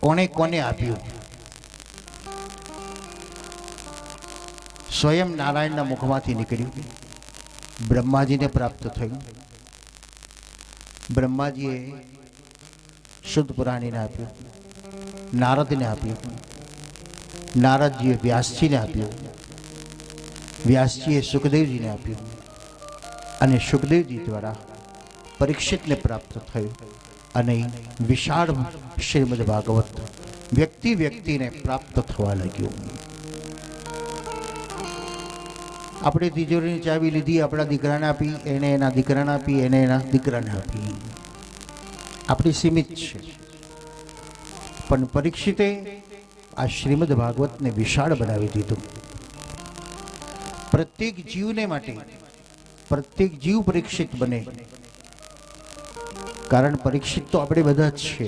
કોને કોને આપ્યું? સ્વયં નારાયણના મુખમાંથી નીકળ્યું, બ્રહ્માજીને પ્રાપ્ત થયું. બ્રહ્માજીએ શુદ્ધ પુરાણીને આપ્યું, નારદને આપ્યું, નારદજીએ વ્યાસજીને આપ્યું, વ્યાસજીએ સુખદેવજીને આપ્યું અને સુખદેવજી દ્વારા પરીક્ષિતને પ્રાપ્ત થયું. અને વિશાળ શ્રીમદ ભાગવત વ્યક્તિ વ્યક્તિને પ્રાપ્ત થવા લાગ્યું. આપણે તિજોરીની ચાવી લીધી, આપણા દીકરાને આપી, એને એના દીકરાને આપી, એને એના દીકરાને આપી. આપણી સીમિત છે, પણ પરીક્ષિતે આ શ્રીમદ ભાગવતને વિશાળ બનાવી દીધું. પ્રત્યેક જીવને માટે પ્રત્યેક જીવ પરીક્ષિત બને, કારણ પરીક્ષિત તો આપણે બધા જ છે.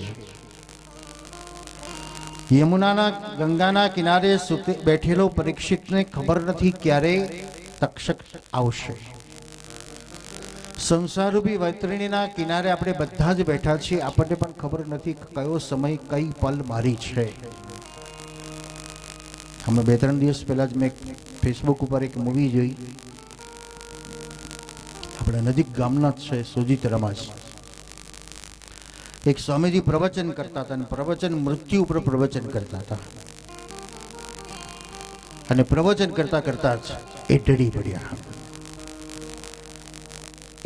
યમુનાના ગંગાના કિનારે બેઠેલો પરીક્ષિતને ખબર નથી ક્યારે તક્ષક આવશે. સંસારરૂપી વૈતરણીના કિનારે આપણે બધા જ બેઠા છીએ, આપણને પણ ખબર નથી કયો સમય કઈ પલ મારી છે. અમે 2-3 દિવસ પહેલા જ મેં ફેસબુક ઉપર એક મૂવી જોઈ. આપણા નજીક ગામના જ છે, સુજીત રમાજ. એક સ્વામીજી પ્રવચન કરતા હતા અને પ્રવચન મૃત્યુ ઉપર પ્રવચન કરતા હતા. અને પ્રવચન કરતા કરતા જ એ ડરી પડ્યા.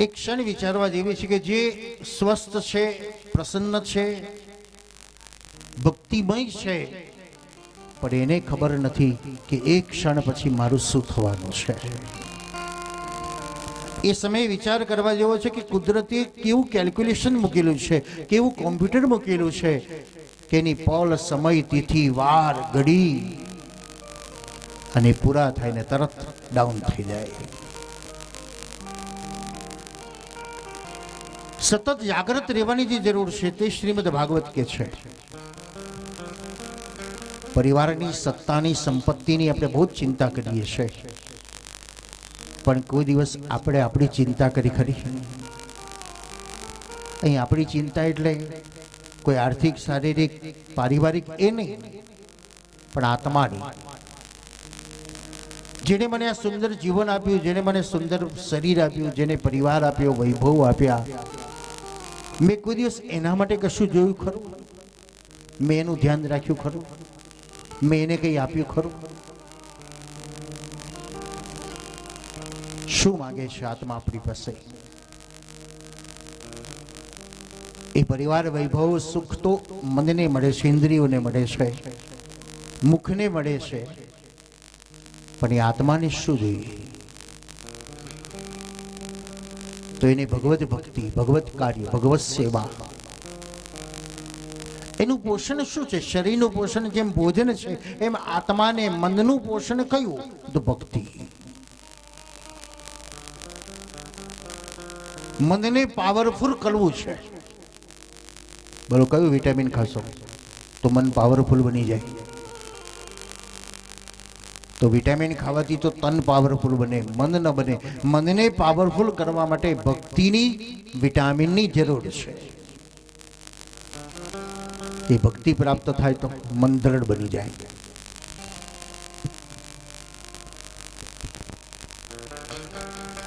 એક ક્ષણ વિચારવા જેવી છે કે જે સ્વસ્થ છે, પ્રસન્ન છે, ભક્તિમય છે, પણ એને ખબર નથી કે એક ક્ષણ પછી મારું શું થવાનું છે. એ સમયે વિચાર કરવા જેવો છે કે કુદરતે કેવું કેલ્ક્યુલેશન મૂકેલું છે, કેવું કોમ્પ્યુટર મૂકેલું છે કે એની પલ, સમય, તિથિ, વાર, ઘડી અને પૂરા થઈને તરત ડાઉન થઈ જાય. સતત જાગૃત રહેવાની જે જરૂર છે તે શ્રીમદ ભાગવત કે છે. પરિવારની, સત્તાની, સંપત્તિની આપણે બહુ જ ચિંતા કરીએ છીએ, પણ કોઈ દિવસ આપણે આપણી ચિંતા કરી ખરી? અહીં આપણી ચિંતા એટલે કોઈ આર્થિક, શારીરિક, પારિવારિક એ નહીં, પણ આત્માની. જેને મને આ સુંદર જીવન આપ્યું, જેને મને સુંદર શરીર આપ્યું, જેને પરિવાર આપ્યો, વૈભવ આપ્યા, મેં કોઈ દિવસ એના માટે કશું જોયું ખરું? મેં એનું ધ્યાન રાખ્યું ખરું? મેં એને કંઈ આપ્યું ખરું? શું માંગે છે આત્મા આપણી પાસે? એ પરિવાર, વૈભવ, સુખ તો મનને મળે છે, ઇન્દ્રિયોને મળે છે, મુખને મળે છે, પણ એ આત્માને શું જોઈએ? તો એને ભગવત ભક્તિ, ભગવત કાર્ય, ભગવત સેવા, એનું પોષણ શું છે? શરીરનું પોષણ જેમ ભોજન છે, એમ આત્માને, મનનું પોષણ કયું? તો ભક્તિ. મનને પાવરફુલ કરવું છે. બોલો કયું વિટામિન ખાશો તો મન પાવરફુલ બની જાય? તો વિટામિન ખાવાથી તો તન પાવરફુલ બને, મન ન બને. મનને પાવરફુલ કરવા માટે ભક્તિની, વિટામિનની જરૂર છે. એ ભક્તિ પ્રાપ્ત થાય તો મન દ્રઢ બની જાય.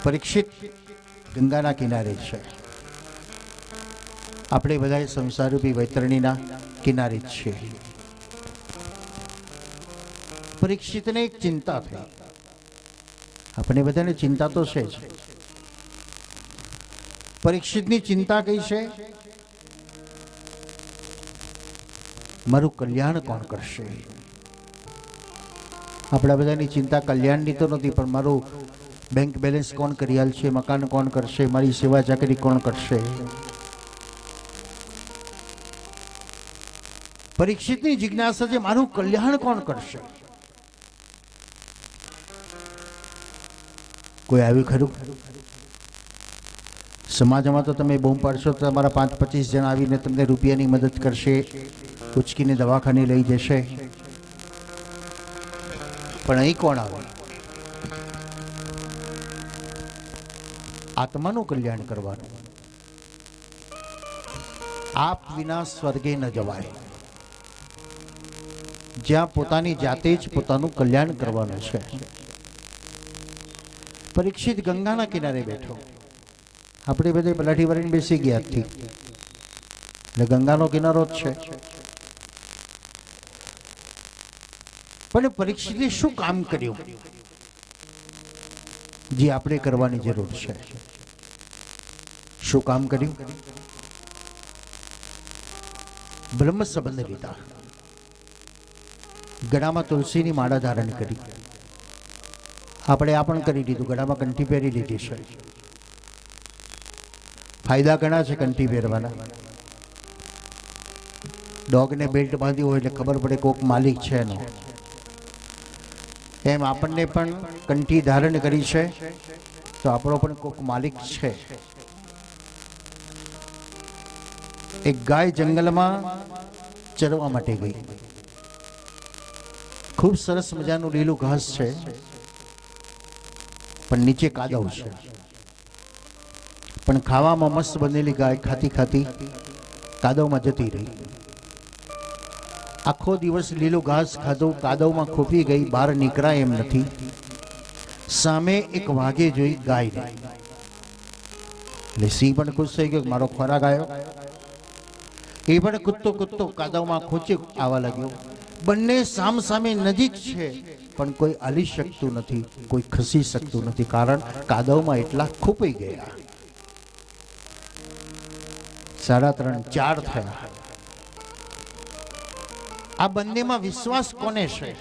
પરીક્ષિત ગંગાના કિનારે છે, આપણે બધા સંસારરૂપી વૈતરણીના કિનારે જ છીએ. પરીક્ષિતને એક ચિંતા થઈ. આપણે બધાને ચિંતા તો છે જ. પરીક્ષિતની ચિંતા કઈ છે? મારું કલ્યાણ કોણ કરશે? આપણા બધાની ચિંતા કલ્યાણની તો નથી, પણ મારું બેંક બેલેન્સ કોણ કરી આલશે, મકાન કોણ કરશે, મારી સેવા ચાકરી કોણ કરશે? પરીક્ષિતની જિજ્ઞાસા છે મારું કલ્યાણ કોણ કરશે? કોઈ આવ્યું ખરું? સમાજમાં તો તમે બૂમ પાડશો તો તમારા 5-25 જણ આવીને તમને રૂપિયાની મદદ કરશે, ઉચકીને દવાખાને લઈ જશે, પણ અહીં કોણ આવે? આત્માનું કલ્યાણ કરવાનું. આપ વિના સ્વર્ગે ન જવાય. જ્યાં પોતાની જાતે જ પોતાનું કલ્યાણ કરવાનું છે. પરીક્ષિત ગંગાના કિનારે બેઠો, આપણે બધે પલાઠી વાળીને બેસી ગયા હતી, એટલે ગંગાનો કિનારો જ છે. પણ પરીક્ષિતે શું કામ કર્યું જે આપણે કરવાની જરૂર છે? શું કામ કર્યું? બ્રહ્મ સંબંધ લીધા, ગળામાં તુલસીની માળા ધારણ કરી. આપણે આ પણ કરી લીધું, ગળામાં કંઠી પહેરી લીધી છે. ફાયદા ઘણા છે કંઠી પહેરવાના. ડોગને બેલ્ટ બાંધ્યું હોય એટલે ખબર પડે કોક માલિક છે એનો. એમ આપણને પણ કંઠી ધારણ કરી છે તો આપણો પણ કોક માલિક છે. એક ગાય જંગલમાં ચરવા માટે ગઈ. ખૂબ સરસ મજાનું લીલું ઘાસ છે, પણ નીચે કાદવ છે. પણ ખાવામાં મસ્ત બનેલી ગાય ખાતી ખાતી કાદવમાં જતી રહી. આખો દિવસ લીલું ઘાસ ખાધું, કાદવમાં ખોપી ગઈ, બહાર નીકળાય એમ નથી. સામે એક વાઘે જોઈ ગાયને, એટલે સિંહ પણ ખુશ થઈ ગયો, મારો ખોરાક આવ્યો. એ પણ કૂદતો કૂદતો કાદવમાં ખોચી આવવા લાગ્યો. બંને સામ સામે નજીક છે, પણ કોઈ હાલી શકતું નથી, કોઈ ખસી શકતું નથી, કારણ કાદવમાં એટલા ખૂપાઈ ગયા. 3.5 4 થયા. આ બંનેમાં વિશ્વાસ કોને છે?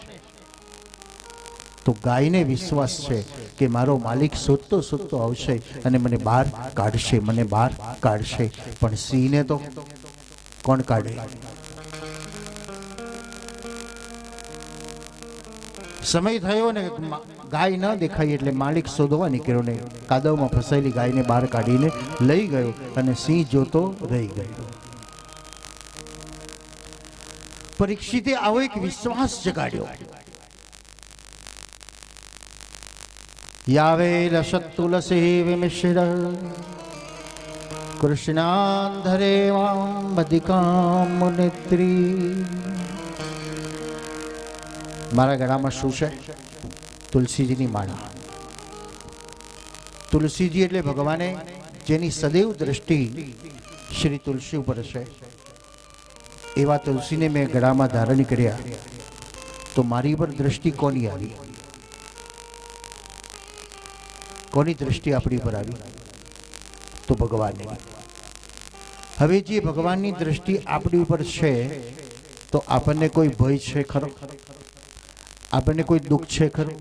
તો ગાયને વિશ્વાસ છે કે મારો માલિક શોધતો શોધતો આવશે અને મને બહાર કાઢશે, મને બહાર કાઢશે. પણ સિંહને તો કોણ કાઢે? સમય થયો ને ગાય ન દેખાઈ એટલે માલિક શોધવા નીકળ્યો ને કાદવમાં ફસાયેલી ગાયને બહાર કાઢીને લઈ ગયો અને સિંહ જોતો રહી ગયો. પરીક્ષિતે આવો એક વિશ્વાસ જગાડ્યો. યાવે લસતુલસી વિમિશ્ર કૃષ્ણાંધરે વામધિકામ નેત્રી. મારા ગળામાં શું છે? તુલસીજીની માળા. તુલસીજી એટલે ભગવાને જેની સદૈવ દ્રષ્ટિ શ્રી તુલસી ઉપર છે, એવા તુલસીને મેં ગળામાં ધારણ કર્યા. તો મારી પર દ્રષ્ટિ કોની આવી? કોની દ્રષ્ટિ આપણી પર આવી? તો ભગવાનની. હવે જે ભગવાનની દ્રષ્ટિ આપણી ઉપર છે, તો આપણને કોઈ ભય છે ખરો? આપણને કોઈ દુઃખ છે ખરું?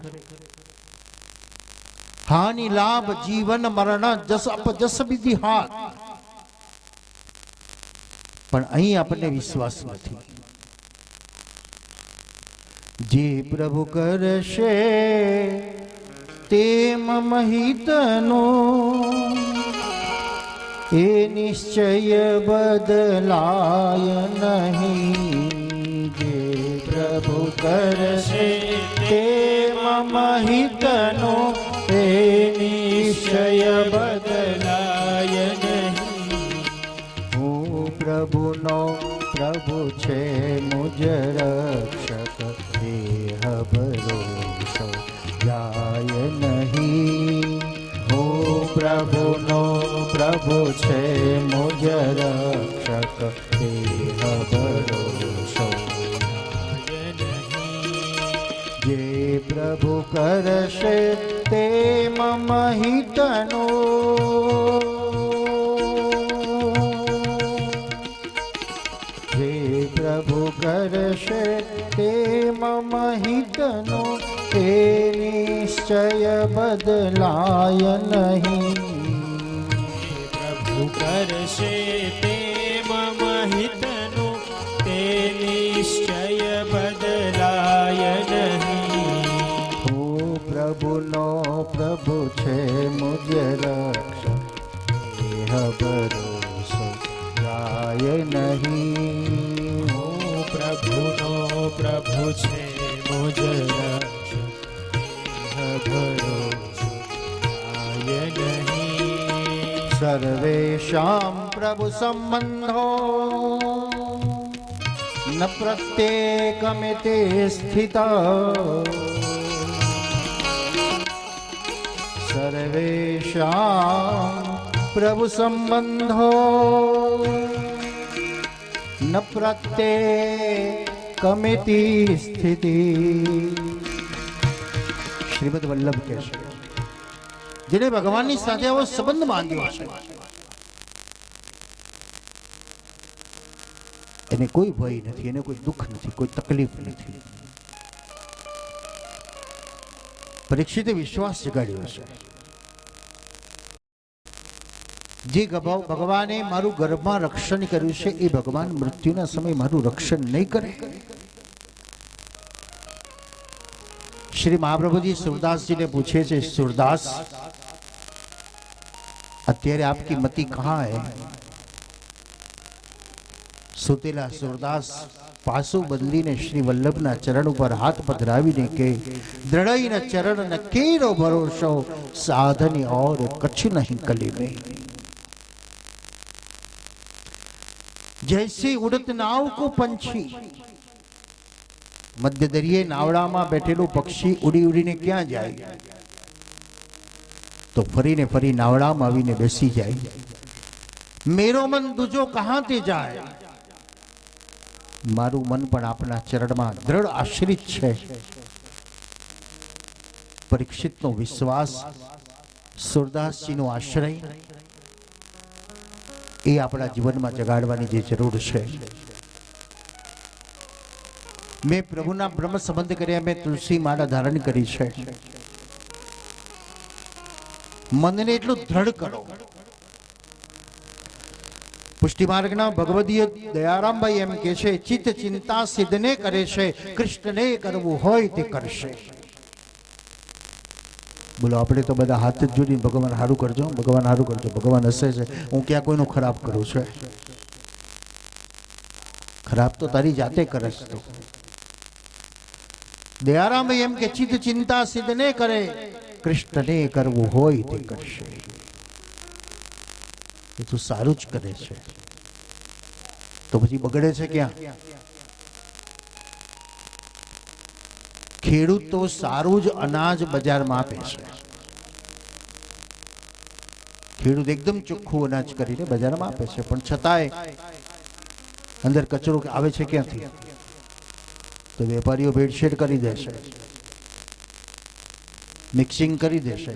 હાનિ લાભ જીવન મરણ જસ અપજસ વિધિ હાથ. પણ અહીં આપણને વિશ્વાસ નથી. જે પ્રભુ કરશે તે મમ હિતનો, એ નિશ્ચય બદલાય નહીં. જે પ્રભુ કરશે તે મમ હિતનો, એ નિશ્ચય બદલાય નહીં. હું પ્રભુનો પ્રભુ છે મુજ રક્ષક, દેહ ભરોસો જાય નહીં. હું પ્રભુનો પ્રભુ છે મુજ રક્ષક, દેહ ભરોસો જે પ્રભુ કરશે તે મમ હિતનો. જે પ્રભુ કરશે તે મમ હિતનો, તે નિશ્ચય બદલાય નહીં. પ્રભુ કરશે તે મમ હિતનો, તે નિશ્ચય બદલાય નહીં. હું પ્રભુનો પ્રભુ છે મુજ રક્ષક, દેહ ભરોસો જાય નહીં. હું પ્રભુનો પ્રભુ છે મુજ રક્ષક, દેહ ભરોસો જાય નહીં. સર્વેષાં પ્રભુ સંબંધો न प्रत्येकमिति स्थिता सर्वेषां प्रभु संबंधो न प्रत्येकमिति स्थिति। શ્રીમદ વલ્લભ કહે છે જેને ભગવાનની સાથે આવો સંબંધ બાંધ્યો છે એને કોઈ ભય નથી, એને કોઈ દુઃખ નથી, કોઈ તકલીફ નથી. પરીક્ષિતે વિશ્વાસ જગાડ્યો છે. જે ભગવાને મારું ગર્ભમાં રક્ષણ કર્યું છે એ ભગવાન મૃત્યુના સમયે મારું રક્ષણ નહીં કરે. श्री महाप्रभु जी सूरदास जी ने पूछे थे, सूरदास अत्यारे आपकी मति कहाँ है? सुतेला सूरदास पासु बदली ने श्री वल्लभ ना चरण पर हाथ पधरावी ने के दृढ़ई न चरण न केरो भरोसो साधनी और कछ नहीं कली में. जैसे उड़त नाव को पंछी मध्य दरिये नावड़ा बैठेलू पक्षी उड़ी उड़ी ने क्या जाए तो फरी ने फरी नावड़ा में आवीने बेसी जाए. मेरो मन दूजो कहां ते जाए. मारू मन पण आपना चरण में दृढ़ आश्रित है. परीक्षित नो विश्वास, सूरदास जी नो आश्रय ए आपड़ा जीवन में जगाड़वानी जे जरूर है. मैं प्रभुना ब्रह्म संबंध कर्या, मैं तुलसी माला धारण करी है. मन ने एटलू दृढ़ करो. पुष्टि मार्गना भगवदीय दयाराम भाई एम के छे, चित्त चिंता सिद्ध ने करे छे, कृष्ण ने करवू होय ते करशे. बोलो आपणे तो बधा हाथ ज जोड़ी भगवान हारू करजो, भगवान हारू करजो. भगवान हसे छे, हूँ क्या कोईनु खराब करूं छे? खराब तो तारी जाते करस. तो दयाराम भाई एम के चित्त चिंता सिद्ध ने करे, कृष्ण ने करवू होय ते करशे. એ તો સારું જ કરે છે તો પછી બગડે છે ક્યાં? ખેડૂત તો સારું જ અનાજ બજારમાં આપે છે. ખેડૂત એકદમ ચોખ્ખું અનાજ કરીને બજારમાં આપે છે, પણ છતાંય અંદર કચરો આવે છે ક્યાંથી? તો વેપારીઓ ભેળસેળ કરી દેશે, મિક્સિંગ કરી દેશે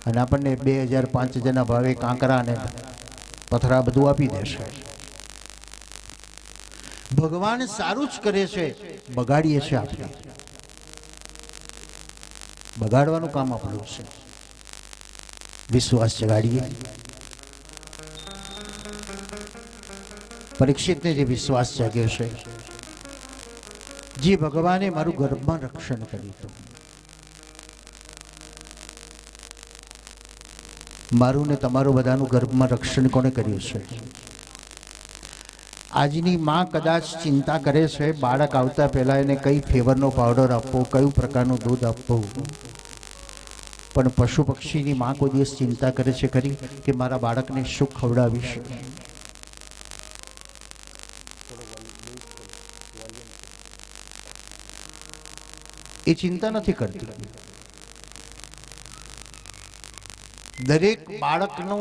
અને આપણને 2000-5000 ના ભાવે કાંકરા અને પથરા બધું આપી દેશે. ભગવાન સારું જ કરે છે, બગાડીએ છીએ આપણે. બગાડવાનું કામ આપણું છે. વિશ્વાસ જગાડીએ. પરીક્ષિતને જે વિશ્વાસ જાગ્યો છે, જે ભગવાને મારું ગર્ભમાં રક્ષણ કર્યું હતું, મારું ને તમારું બધાનું ગર્ભમાં રક્ષણ કોને કર્યું છે? આજની માં કદાચ ચિંતા કરે છે બાળક આવતા પહેલા એને કઈ ફ્લેવરનો પાવડર આપવો, કયું પ્રકારનું દૂધ આપવું, પણ પશુ પક્ષીની માં કોઈ દિવસ ચિંતા કરે છે ખરી કે મારા બાળકને શું ખવડાવીશ? એ ચિંતા નથી કરતી. દરેક બાળકનો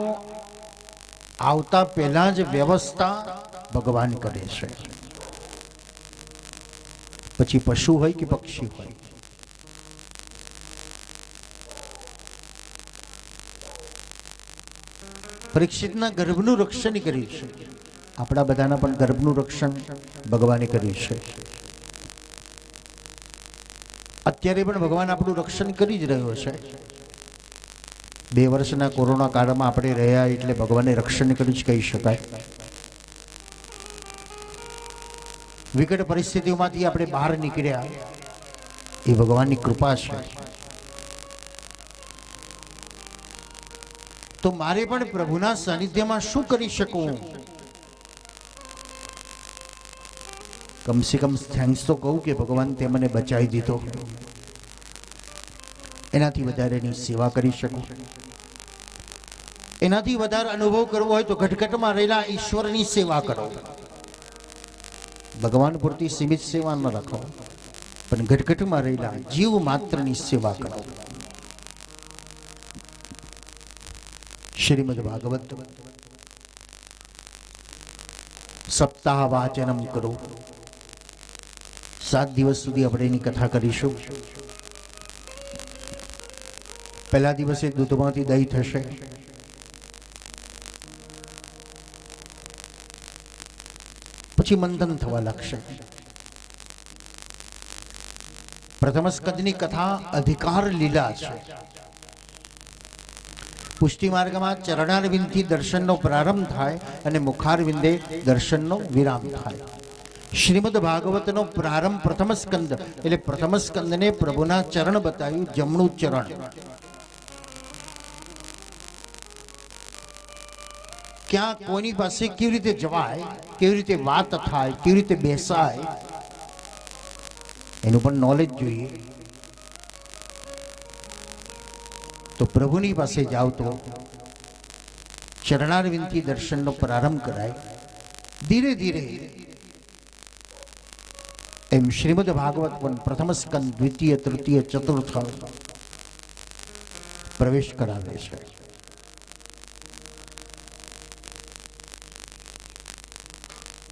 આવતા પહેલા જ વ્યવસ્થા ભગવાન કરે છે. પછી પશુ હોય કે પક્ષી હોય. પરીક્ષિતના ગર્ભનું રક્ષણ કર્યું છે. આપણા બધાના પણ ગર્ભનું રક્ષણ ભગવાને કર્યું છે. અત્યારે પણ ભગવાન આપણું રક્ષણ કરી જ રહ્યો છે. 2 વર્ષના કોરોના કાળમાં આપણે રહ્યા એટલે ભગવાને રક્ષણ કર્યું જ કહી શકાય. વિકટ પરિસ્થિતિઓમાંથી આપણે બહાર નીકળ્યા એ ભગવાનની કૃપા છે. તો મારે પણ પ્રભુના સાનિધ્યમાં શું કરી શકું? કમસે કમ થેન્ક્સ તો કહું કે ભગવાન તે મને બચાવી દીધો. એનાથી વધારે એની સેવા કરી શકું. એનાથી વધારે અનુભવ કરવો હોય તો ઘટઘટમાં રહેલા ઈશ્વરની સેવા કરો. ભગવાન પૂરતી સીમિત સેવા ન રાખો, પણ ઘટઘટમાં રહેલા જીવ માત્રની સેવા કરો. શ્રીમદ ભાગવત સપ્તાહ વાચનમ કરો. 7 દિવસ સુધી આપણે એની કથા કરીશું. પહેલા દિવસે દૂધમાંથી દહીં થશે, પછી મંથન થવા લાગશે. પ્રથમ સ્કંદની કથા અધિકાર લીલા છે. પુષ્ટિ માર્ગમાં ચરણારવિંદથી દર્શનનો પ્રારંભ થાય અને મુખારવિંદે દર્શનનો વિરામ થાય. શ્રીમદ ભાગવતનો પ્રારંભ પ્રથમ સ્કંદ એટલે પ્રથમ સ્કંદને પ્રભુના ચરણ બતાવ્યું, જમણું ચરણ. ક્યાં કોઈની પાસે કેવી રીતે જવાય, કેવી રીતે વાત થાય, કેવી રીતે બેસાય, એનું પણ નોલેજ જોઈએ. તો પ્રભુની પાસે જાઓ તો ચરણારવિંદથી દર્શનનો પ્રારંભ કરાય. ધીરે ધીરે એમ શ્રીમદ ભાગવત પણ પ્રથમ સ્કંદ, દ્વિતીય, તૃતીય, ચતુર્થ પ્રવેશ કરાવે છે.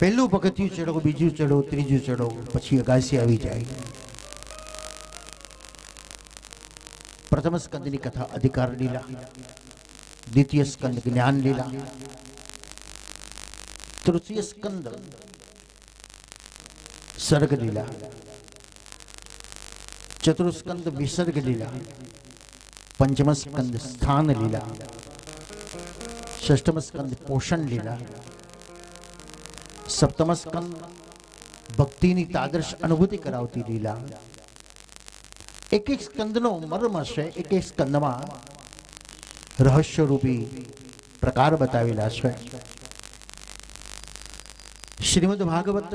પહેલું પગથિયું ચડો, બીજું ચડો, ત્રીજું ચડો, પછી અગાસી આવી જાય. પ્રથમ સ્કંદની કથા અધિકાર લીલા, દ્વિતીય સ્કંદ જ્ઞાન લીલા, તૃતીય સ્કંદ સર્ગ લીલા, ચતુર્સ્કંદ વિસર્ગ લીલા, પંચમ સ્કંદ સ્થાન લીલા, ષષ્ઠમ સ્કંદ પોષણ લીલા, સપ્તમ સ્કંદ ભક્તિની તાદર્શ અનુભૂતિ કરાવતી લીલા. એક એક સ્કંદનો મર્મ છે, એક એક સ્કંદમાં રહસ્યરૂપી પ્રકાર બતાવેલા છે. શ્રીમદ ભાગવત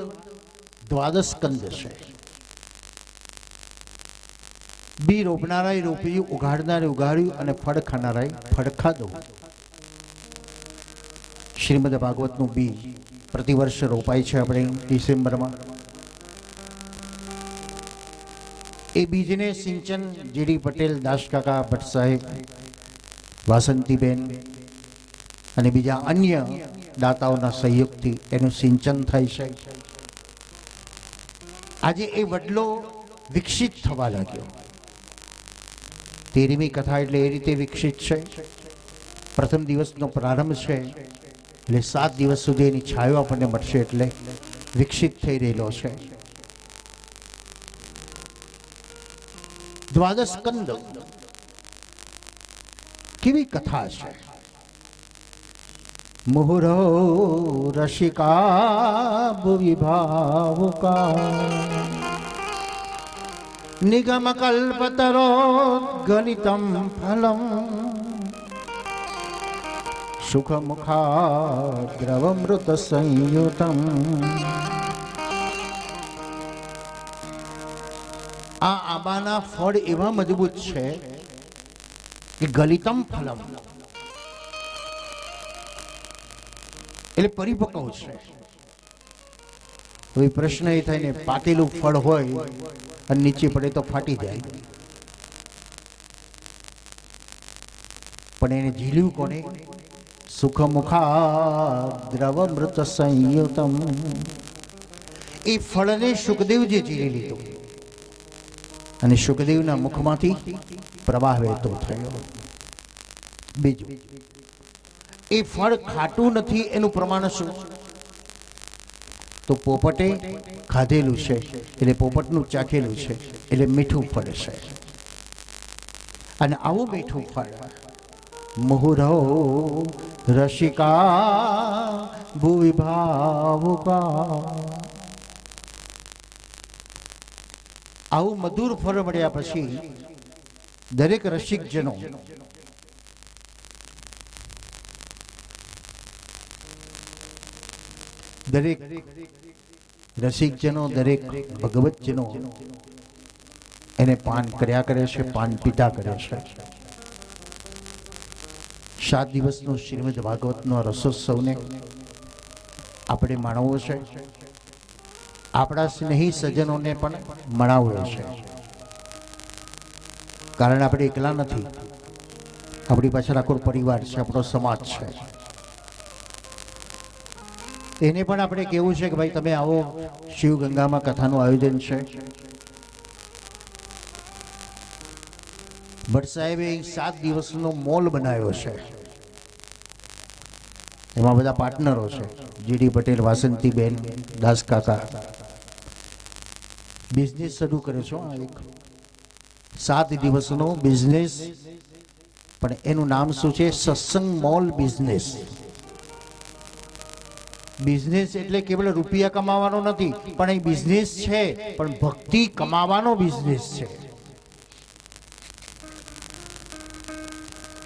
12 સ્કંદ છે. બી રોપનારાય રોપ્યું, ઉગાડનારે ઉગાડ્યું અને ફળ ખાનારાય ફળ ખાધું. શ્રીમદ ભાગવતનું બી પ્રતિવર્ષ રોપાય છે આપણે ડિસેમ્બરમાં. એ બીજને સિંચન જીડી પટેલ, દાસકાકા, ભટ્ટ સાહેબ, વાસંતીબેન અને બીજા અન્ય દાતાઓના સહયોગથી એનું સિંચન થાય છે. આજે એ વડલો વિકસિત થવા લાગ્યો. 13મી કથા એટલે એ રીતે વિકસિત છે. પ્રથમ દિવસનો પ્રારંભ છે એટલે 7 દિવસ સુધી એની છાયો આપણને મળશે, એટલે વિકસિત થઈ રહેલો છે. 12 સ્કંદ કેવી કથા છે. મુહુરો રસિકા ભુવિ ભાવુકા નિગમ કલ્પતરો ગલિતમ ફલમ સુખ મુખાગ્રવમૃત સંયુતમ. આ આંબાના ફળ એવા મજબૂત છે કે ગલિતમ ફલમ એટલે પરિપક્વ છે. હવે પ્રશ્ન એ થાય ને, પાકેલું ફળ હોય અને નીચે પડે તો ફાટી જાય, પણ એને ઝીલ્યું કોને? સુખમુખા દ્રવમૃત સંયુતમ. એ ફળને સુખદેવજી ઝીલી લીધું અને સુખદેવના મુખમાંથી પ્રવાહ વહેતો થયો. બીજું, એ ફળ ખાટું નથી એનું પ્રમાણ શું? તો પોપટે ખાધેલું છે એટલે પોપટનું ચાખેલું છે એટલે મીઠું ફળ છે. અને આવું મીઠું ફળ મુહુરો રસિકા ભુવિ ભાવુકા. આવું મધુર ફળ મળ્યા પછી દરેક રસિકજનો દરેક ભગવતજનો એને પાન કર્યા કરે છે, પાન પીતા કરે છે. 7 દિવસનો શ્રીમદ ભાગવતનો રસોત્સવને આપણે માણવો છે, આપણા સ્નેહી સજ્જનોને પણ મનાવવો છે. કારણ આપણે એકલા નથી, આપણી પાછળ આખો પરિવાર છે, આપણો સમાજ છે. એને પણ આપણે કહેવું છે કે ભાઈ તમે આવો, શિવ ગંગામાં કથાનું આયોજન છે. ભટ્ટ સાહેબે 7 દિવસનો મોલ બનાવ્યો છે. એમાં બધા પાર્ટનરો છે, જીડી પટેલ, વાસંતીબેન, દાસ કાકા. બિઝનેસ શરૂ કર્યો છો, આ એક 7 દિવસનો બિઝનેસ, પણ એનું નામ શું છે? સત્સંગ મોલ બિઝનેસ. બિઝનેસ એટલે કેવળ રૂપિયા કમાવાનો નથી, પણ એ બિઝનેસ છે, પણ ભક્તિ કમાવાનો બિઝનેસ છે.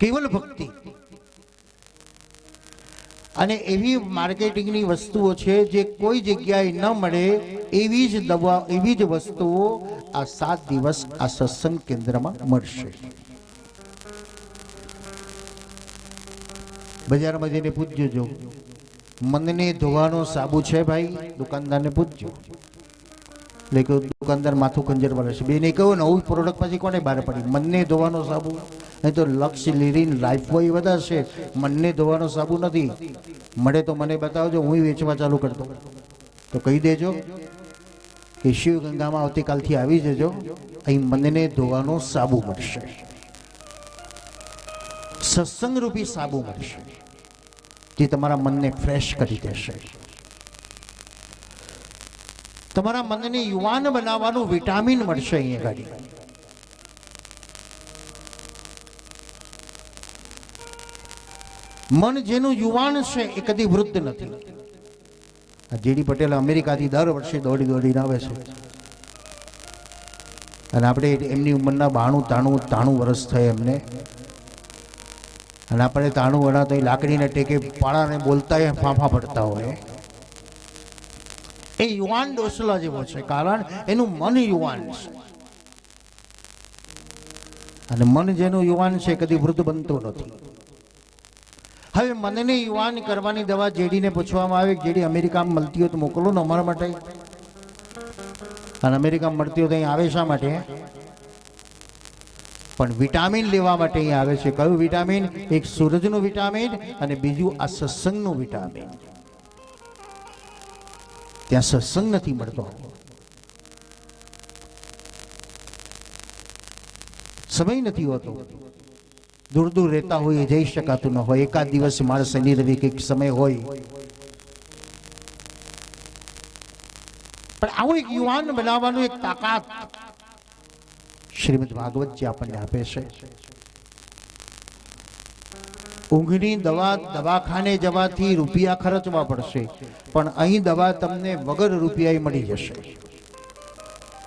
કેવલ ભક્તિ. અને એવી માર્કેટિંગની વસ્તુઓ છે જે કોઈ જગ્યાએ ન મળે, એવી જ દવા, એવી જ વસ્તુઓ આ 7 દિવસ આ સત્સંગ કેન્દ્રમાં મળશે. બજારમાં જઈને પૂછજો, જો મનને ધોવાનો સાબુ છે ભાઈ, દુકાનદારને પૂછજો. એટલે કે દુકાનદાર માથું કંજર વાળા છે. બેને કહ્યું ને, નવું પ્રોડક્ટ પછી કોને બહાર પડી? મનને ધોવાનો સાબુ. નહીં તો લક્ષ લીરીન લાઈફ બોય બધા છે, મનને ધોવાનો સાબુ નથી. મળે તો મને બતાવજો, હું વેચવા ચાલુ કરતો. તો કહી દેજો કે શિવ ગંગામાં આવતીકાલથી આવી જજો, અહીં મનને ધોવાનો સાબુ મળશે, સત્સંગ રૂપી સાબુ મળશે, જે તમારા મનને ફ્રેશ કરી દેશે. તમારા મનને યુવાન બનાવવાનું વિટામિન મળશે અહીંયા ગાડી. મન જેનું યુવાન છે એ કદી વૃદ્ધ નથી. જીડી પટેલ અમેરિકાથી દર વર્ષે દોડીને આવે છે, અને આપણે એમની ઉંમરના 92-93 વર્ષ થયા એમને, અને આપણે 93 વર્ષ તો લાકડીને ટેકે પાળાને બોલતા ફાંફા પડતા હોય. એ યુવાન ડોસલા જેવો છે, કારણ એનું મન યુવાન છે. અને મન જેનું યુવાન છે કદી વૃદ્ધ બનતું નથી. હવે મનને યુવાન કરવાની દવા જેડીને પૂછવામાં આવે, જેડી અમેરિકામાં મળતી હોય તો મોકલો ને અમારા માટે. અને અમેરિકામાં મળતી હોય તો અહીં આવે શા માટે? પણ વિટામિન લેવા માટે અહીં આવે છે. કયું વિટામિન? એક સૂરજનું વિટામિન અને બીજું આ સત્સંગનું વિટામિન. ત્યાં સત્સંગ નથી મળતો, સમય નથી હોતો, દૂર દૂર રહેતા હોય, જઈ શકાતું ન હોય. એકાદ દિવસ મારા શનિ રવિ કંઈક સમય હોય, પણ આવું એક યુવાન બનાવવાનું એક તાકાત શ્રીમદ ભાગવતજી આપણને આપે છે. ઊંઘની દવા દવાખાને જવાથી રૂપિયા ખર્ચવા પડશે, પણ અહીં દવા તમને વગર રૂપિયાએ મળી જશે.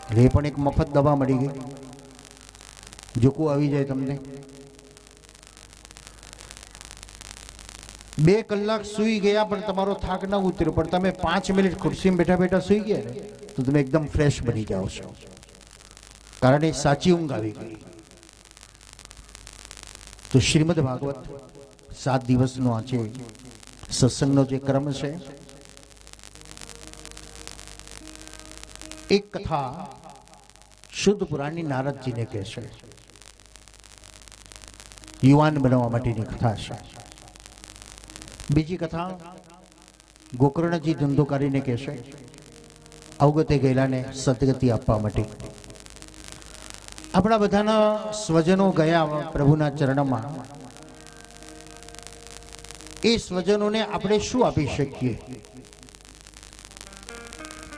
એટલે એ પણ એક મફત દવા મળી ગઈ. જોકું આવી જાય તમને. 2 કલાક સૂઈ ગયા પણ તમારો થાક ન ઉતર્યો, પણ તમે 5 મિનિટ ખુરશીમાં બેઠા બેઠા સૂઈ ગયા ને તો તમે એકદમ ફ્રેશ બની જાઓ છો, કારણ એ સાચી ઊંઘ આવી ગઈ. તો શ્રીમદ ભાગવત 7 દિવસનો આ છે સત્સંગનો જે ક્રમ છે. એક કથા શુદ્ધ પુરાણની નારદજીને કહે છે, યુવાન બનવા માટેની કથા છે. બીજી કથા ગોકર્ણજી ધંધોકારીને કહે છે, અવગતે ગયેલાને સદગતિ આપવા માટે. આપણા બધાના સ્વજનો ગયા પ્રભુના ચરણમાં. એ સ્વજનોને આપણે શું આપી શકીએ?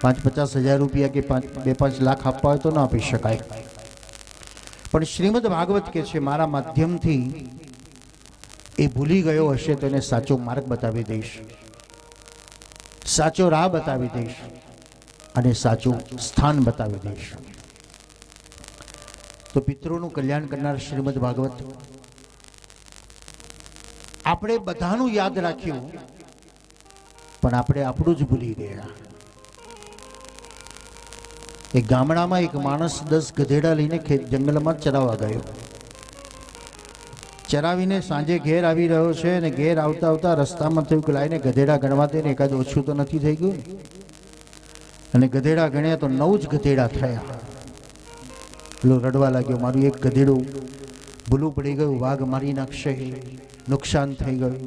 5-50 હજાર રૂપિયા કે 2-5 લાખ આપવા હોય તો ન આપી શકાય. પણ શ્રીમદ ભાગવત કે છે, મારા માધ્યમથી એ ભૂલી ગયો હશે તો એને સાચો માર્ગ બતાવી દઈશ, સાચો રાહ બતાવી દઈશ, અને સાચું સ્થાન બતાવી દઈશ. તો પિતૃનું કલ્યાણ કરનાર શ્રીમદ ભાગવત આપણે બધાનું યાદ રાખ્યું, પણ આપણે આપણું જ ભૂલી ગયા. એક ગામડામાં એક માણસ 10 ગધેડા લઈને જંગલમાં ચરાવવા ગયો. ચરાવીને સાંજે ઘેર આવી રહ્યો છે અને ઘેર આવતા આવતા રસ્તામાં થયું કે લાઈને ગધેડા ગણવા દે ને એકાદ ઓછું તો નથી થઈ ગયું ને. અને ગધેડા ગણ્યા તો 9 જ ગધેડા થયા. પેલો રડવા લાગ્યો, મારું એક ગધેડું ભૂલું પડી ગયું, વાઘ મારી નાખશે, નુકસાન થઈ ગયું.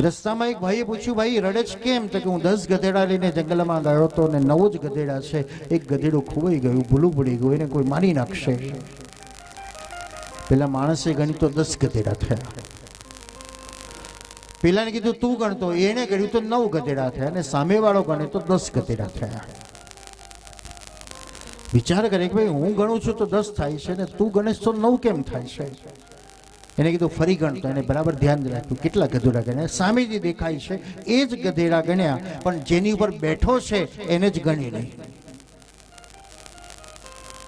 રસ્તામાં એક ભાઈએ પૂછ્યું, ભાઈ રડે જ કેમ? તો કે હું 10 ગધેડા લઈને જંગલમાં ગયો હતો અને 9 જ ગધેડા છે, એક ગધેડું ખોવાઈ ગયું, ભૂલું પડી ગયું, એને કોઈ મારી નાખશે. પેલા માણસે ગણી તો 10 ગધેડા થયા. પેલાને કીધું તું ગણતો, એને ગણ્યું તો 9 ગધેડા થયા, અને સામેવાળો ગણે તો 10 ગધેડા થયા. વિચાર કરે કે ભાઈ હું ગણું છું તો 10 થાય છે ને તું ગણેશ તો 9 કેમ થાય છે? એને કીધું ફરી ગણતો. એને બરાબર ધ્યાન રાખ્યું કેટલા ગધેડા ગણ્યા. સામે જે દેખાય છે એ જ ગધેડા ગણ્યા, પણ જેની ઉપર બેઠો છે એને જ ગણી નહીં.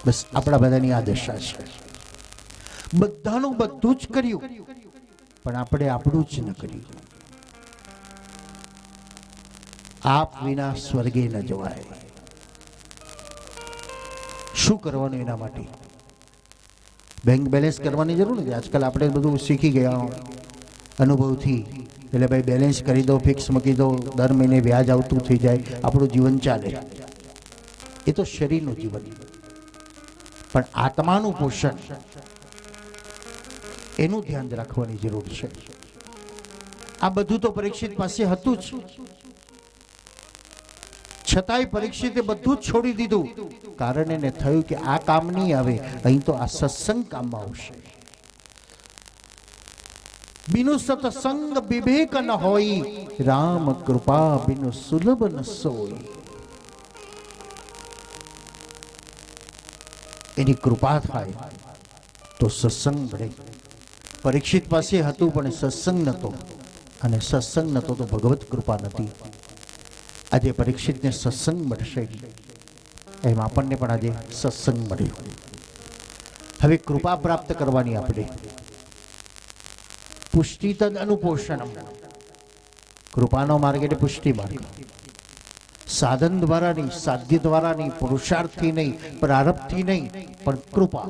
બસ આપણા બધાની આ દશા છે. બધાનું બધું જ કર્યું, પણ આપણે આપણું જ ન કર્યું. આપ વિના સ્વર્ગે ન જવાય. શું કરવાનું એના માટે? બેંક બેલેન્સ કરવાની જરૂર નથી. આજકાલ આપણે બધું શીખી ગયા અનુભવથી. એટલે ભાઈ બેલેન્સ કરી દો, ફિક્સ મૂકી દો, દર મહિને વ્યાજ આવતું થઈ જાય, આપણું જીવન ચાલે. એ તો શરીરનું જીવન. પણ આત્માનું પોષણ, એનું ધ્યાન રાખવાની જરૂર છે. આ બધું તો પરીક્ષિત પાસે હતું જ, છતાંય પરીક્ષિતે બધું જ છોડી દીધું. કારણ એને થયું કે આ કામ નહીં આવે, અહીં તો આ સત્સંગ કામમાં આવશે. બિનુ સત્સંગ વિવેક ન હોય, રામ કૃપા બિનુ સુલભ ન સોય. એની કૃપા થાય તો સત્સંગ મળે. પરીક્ષિત પાસે હતું પણ સત્સંગ નહોતો, અને સત્સંગ નહોતો તો ભગવત કૃપા નથી. આજે પરીક્ષિતને સત્સંગ મળશે, એમ આપણને પણ આજે સત્સંગ મળ્યો. હવે કૃપા પ્રાપ્ત કરવાની આપણે. પુષ્ટિ તદ અનુપોષણમ. કૃપાનો માર્ગ એટલે પુષ્ટિ માર્ગ. સાધન દ્વારા નહીં, સાધ્ય દ્વારા નહીં, પુરુષાર્થથી નહીં, પ્રારબ્ધથી નહીં, પણ કૃપા.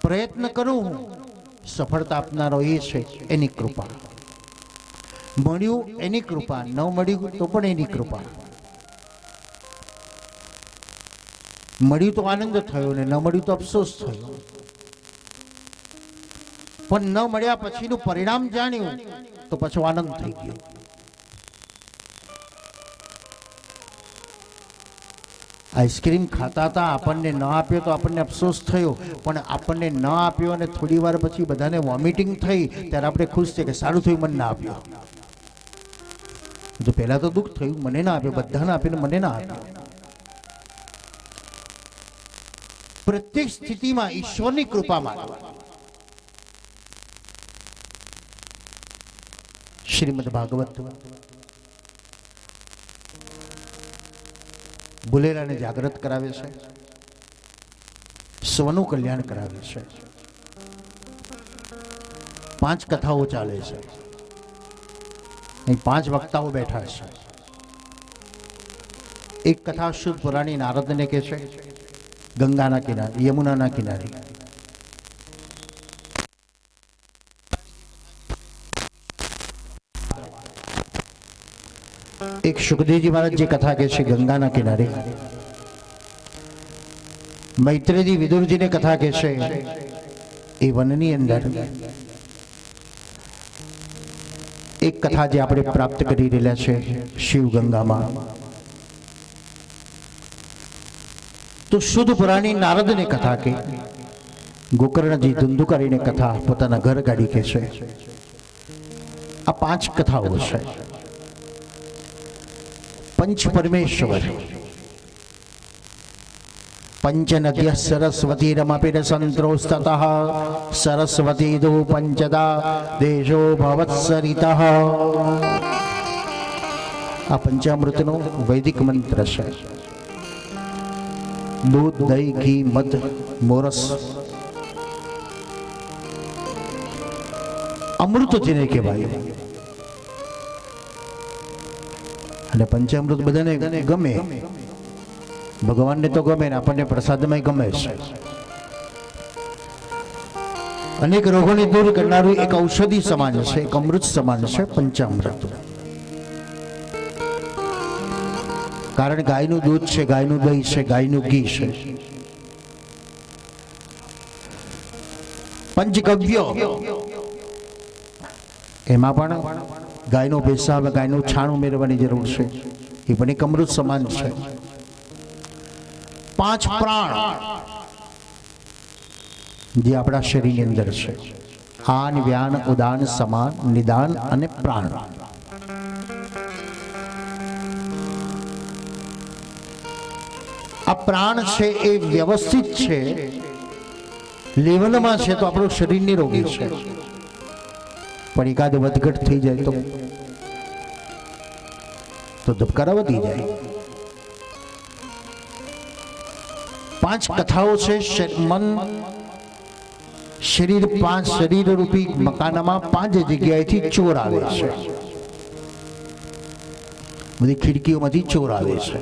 પ્રયત્ન કરું હું, સફળતા આપનારો એ છે એની કૃપા. મળ્યું એની કૃપા, ન મળ્યું તો પણ એની કૃપા. મળ્યું તો આનંદ થયો ને ન મળ્યું તો અફસોસ થયો. પણ ન મળ્યા પછીનું પરિણામ જાણ્યું તો પછી આનંદ થઈ ગયો. આઈસ્ક્રીમ ખાતા હતા, આપણને ન આપ્યો તો આપણને અફસોસ થયો, પણ આપણને ન આપ્યો અને થોડી વાર પછી બધાને વોમિટિંગ થઈ ત્યારે આપણે ખુશ છે કે સારું થયું મને ના આપ્યો. તો પહેલા તો દુઃખ થયું, મને ના આપ્યો, બધાને આપ્યો મને ના આપ્યો. પ્રત્યેક સ્થિતિમાં ઈશ્વરની કૃપા માંગવા. શ્રીમદ ભાગવત ભુલેલાને જાગૃત કરાવે છે, સ્વનું કલ્યાણ કરાવે છે. 5 કથાઓ ચાલે છે. અહીં 5 વક્તાઓ બેઠા છે. એક કથા શુદ્ધ પુરાણી નારદને કે છે, ગંગાના કિનારે, યમુનાના કિનારે. એક સુખદેવજી મહારાજ જે કથા કે છે ગંગાના કિનારે. મૈત્રેયજી વિદુરજીને કથા કે છે એ વનની અંદર. એક કથા જે આપણે પ્રાપ્ત કરી રહેલા છે શિવ ગંગામાં. તો શુદ્ધ પુરાણી નારદને કથા કે ગોકર્ણજી ધુંધુકારીને કથા પોતાના ઘર ગાડી કે છે. આ 5 કથાઓ છે. પંચ પરમેશ્વર, પંચ નદ્ય સરસ્વતી રમપી સંત્રોસ્તતઃ સરસ્વતી દો પંચદા દેશો ભવત્સરિતઃ. આ પંચામૃતનો વૈદિક મંત્ર છે. દૂધ, દહીં, ઘી, મધ, મોરસ, અમૃત જેને કહેવાય. અને પંચામૃત બધાને ગમે. ભગવાનને તો ગમે ને આપણને પ્રસાદમાં ગમે છે. અનેક રોગોને દૂર કરનારું એક ઔષધિ સમાન છે, એક અમૃત સમાન છે પંચામૃત. કારણ ગાયનું દૂધ છે, ગાયનું દહીં છે, ગાયનું ઘી છે. પંચગવ્ય એમાં પણ ગાયનો પેશાબ, ગાયનું છાણ ઉમેરવાની જરૂર છે. એ પણ એક અમૃત સમાન છે. 5 પ્રાણ જે આપણા શરીરની અંદર છે, આન, વ્યાન, ઉદાન, સમાન, નિદાન અને પ્રાણ. આ પ્રાણ છે એ વ્યવસ્થિત છે, લેવલમાં છે તો આપણું શરીર નિરોગી છે. પણ એકાદ વધઘટ થઈ જાય તો ધબકારા વધી જાય. 5 કથાઓ છે. મન, શરીર, 5 શરીર રૂપી મકાનમાં 5 જગ્યાએથી ચોર આવે છે. બધી ખિડકીઓમાંથી ચોર આવે છે.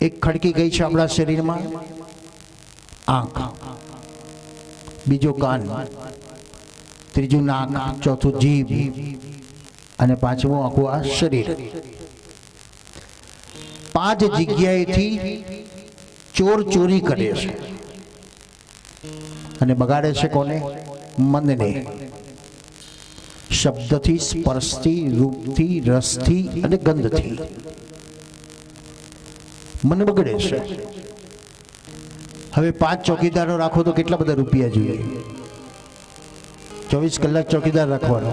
એક ખડકી ગઈ છે આપણા શરીરમાં, આંખ, બીજો કાન, ત્રીજું નાક, ચોથું જીભ અને પાંચમું આખું આ શરીર. 5 જગ્યાએથી ચોર ચોરી કરે છે અને બગાડે છે કોને? મનને. શબ્દથી, સ્પર્શથી, રૂપથી, રસથી અને ગંધથી મન બગડે છે. હવે 5 ચોકીદારો રાખો તો કેટલા બધા રૂપિયા જોઈએ? 24 કલાક ચોકીદાર રાખવાનો.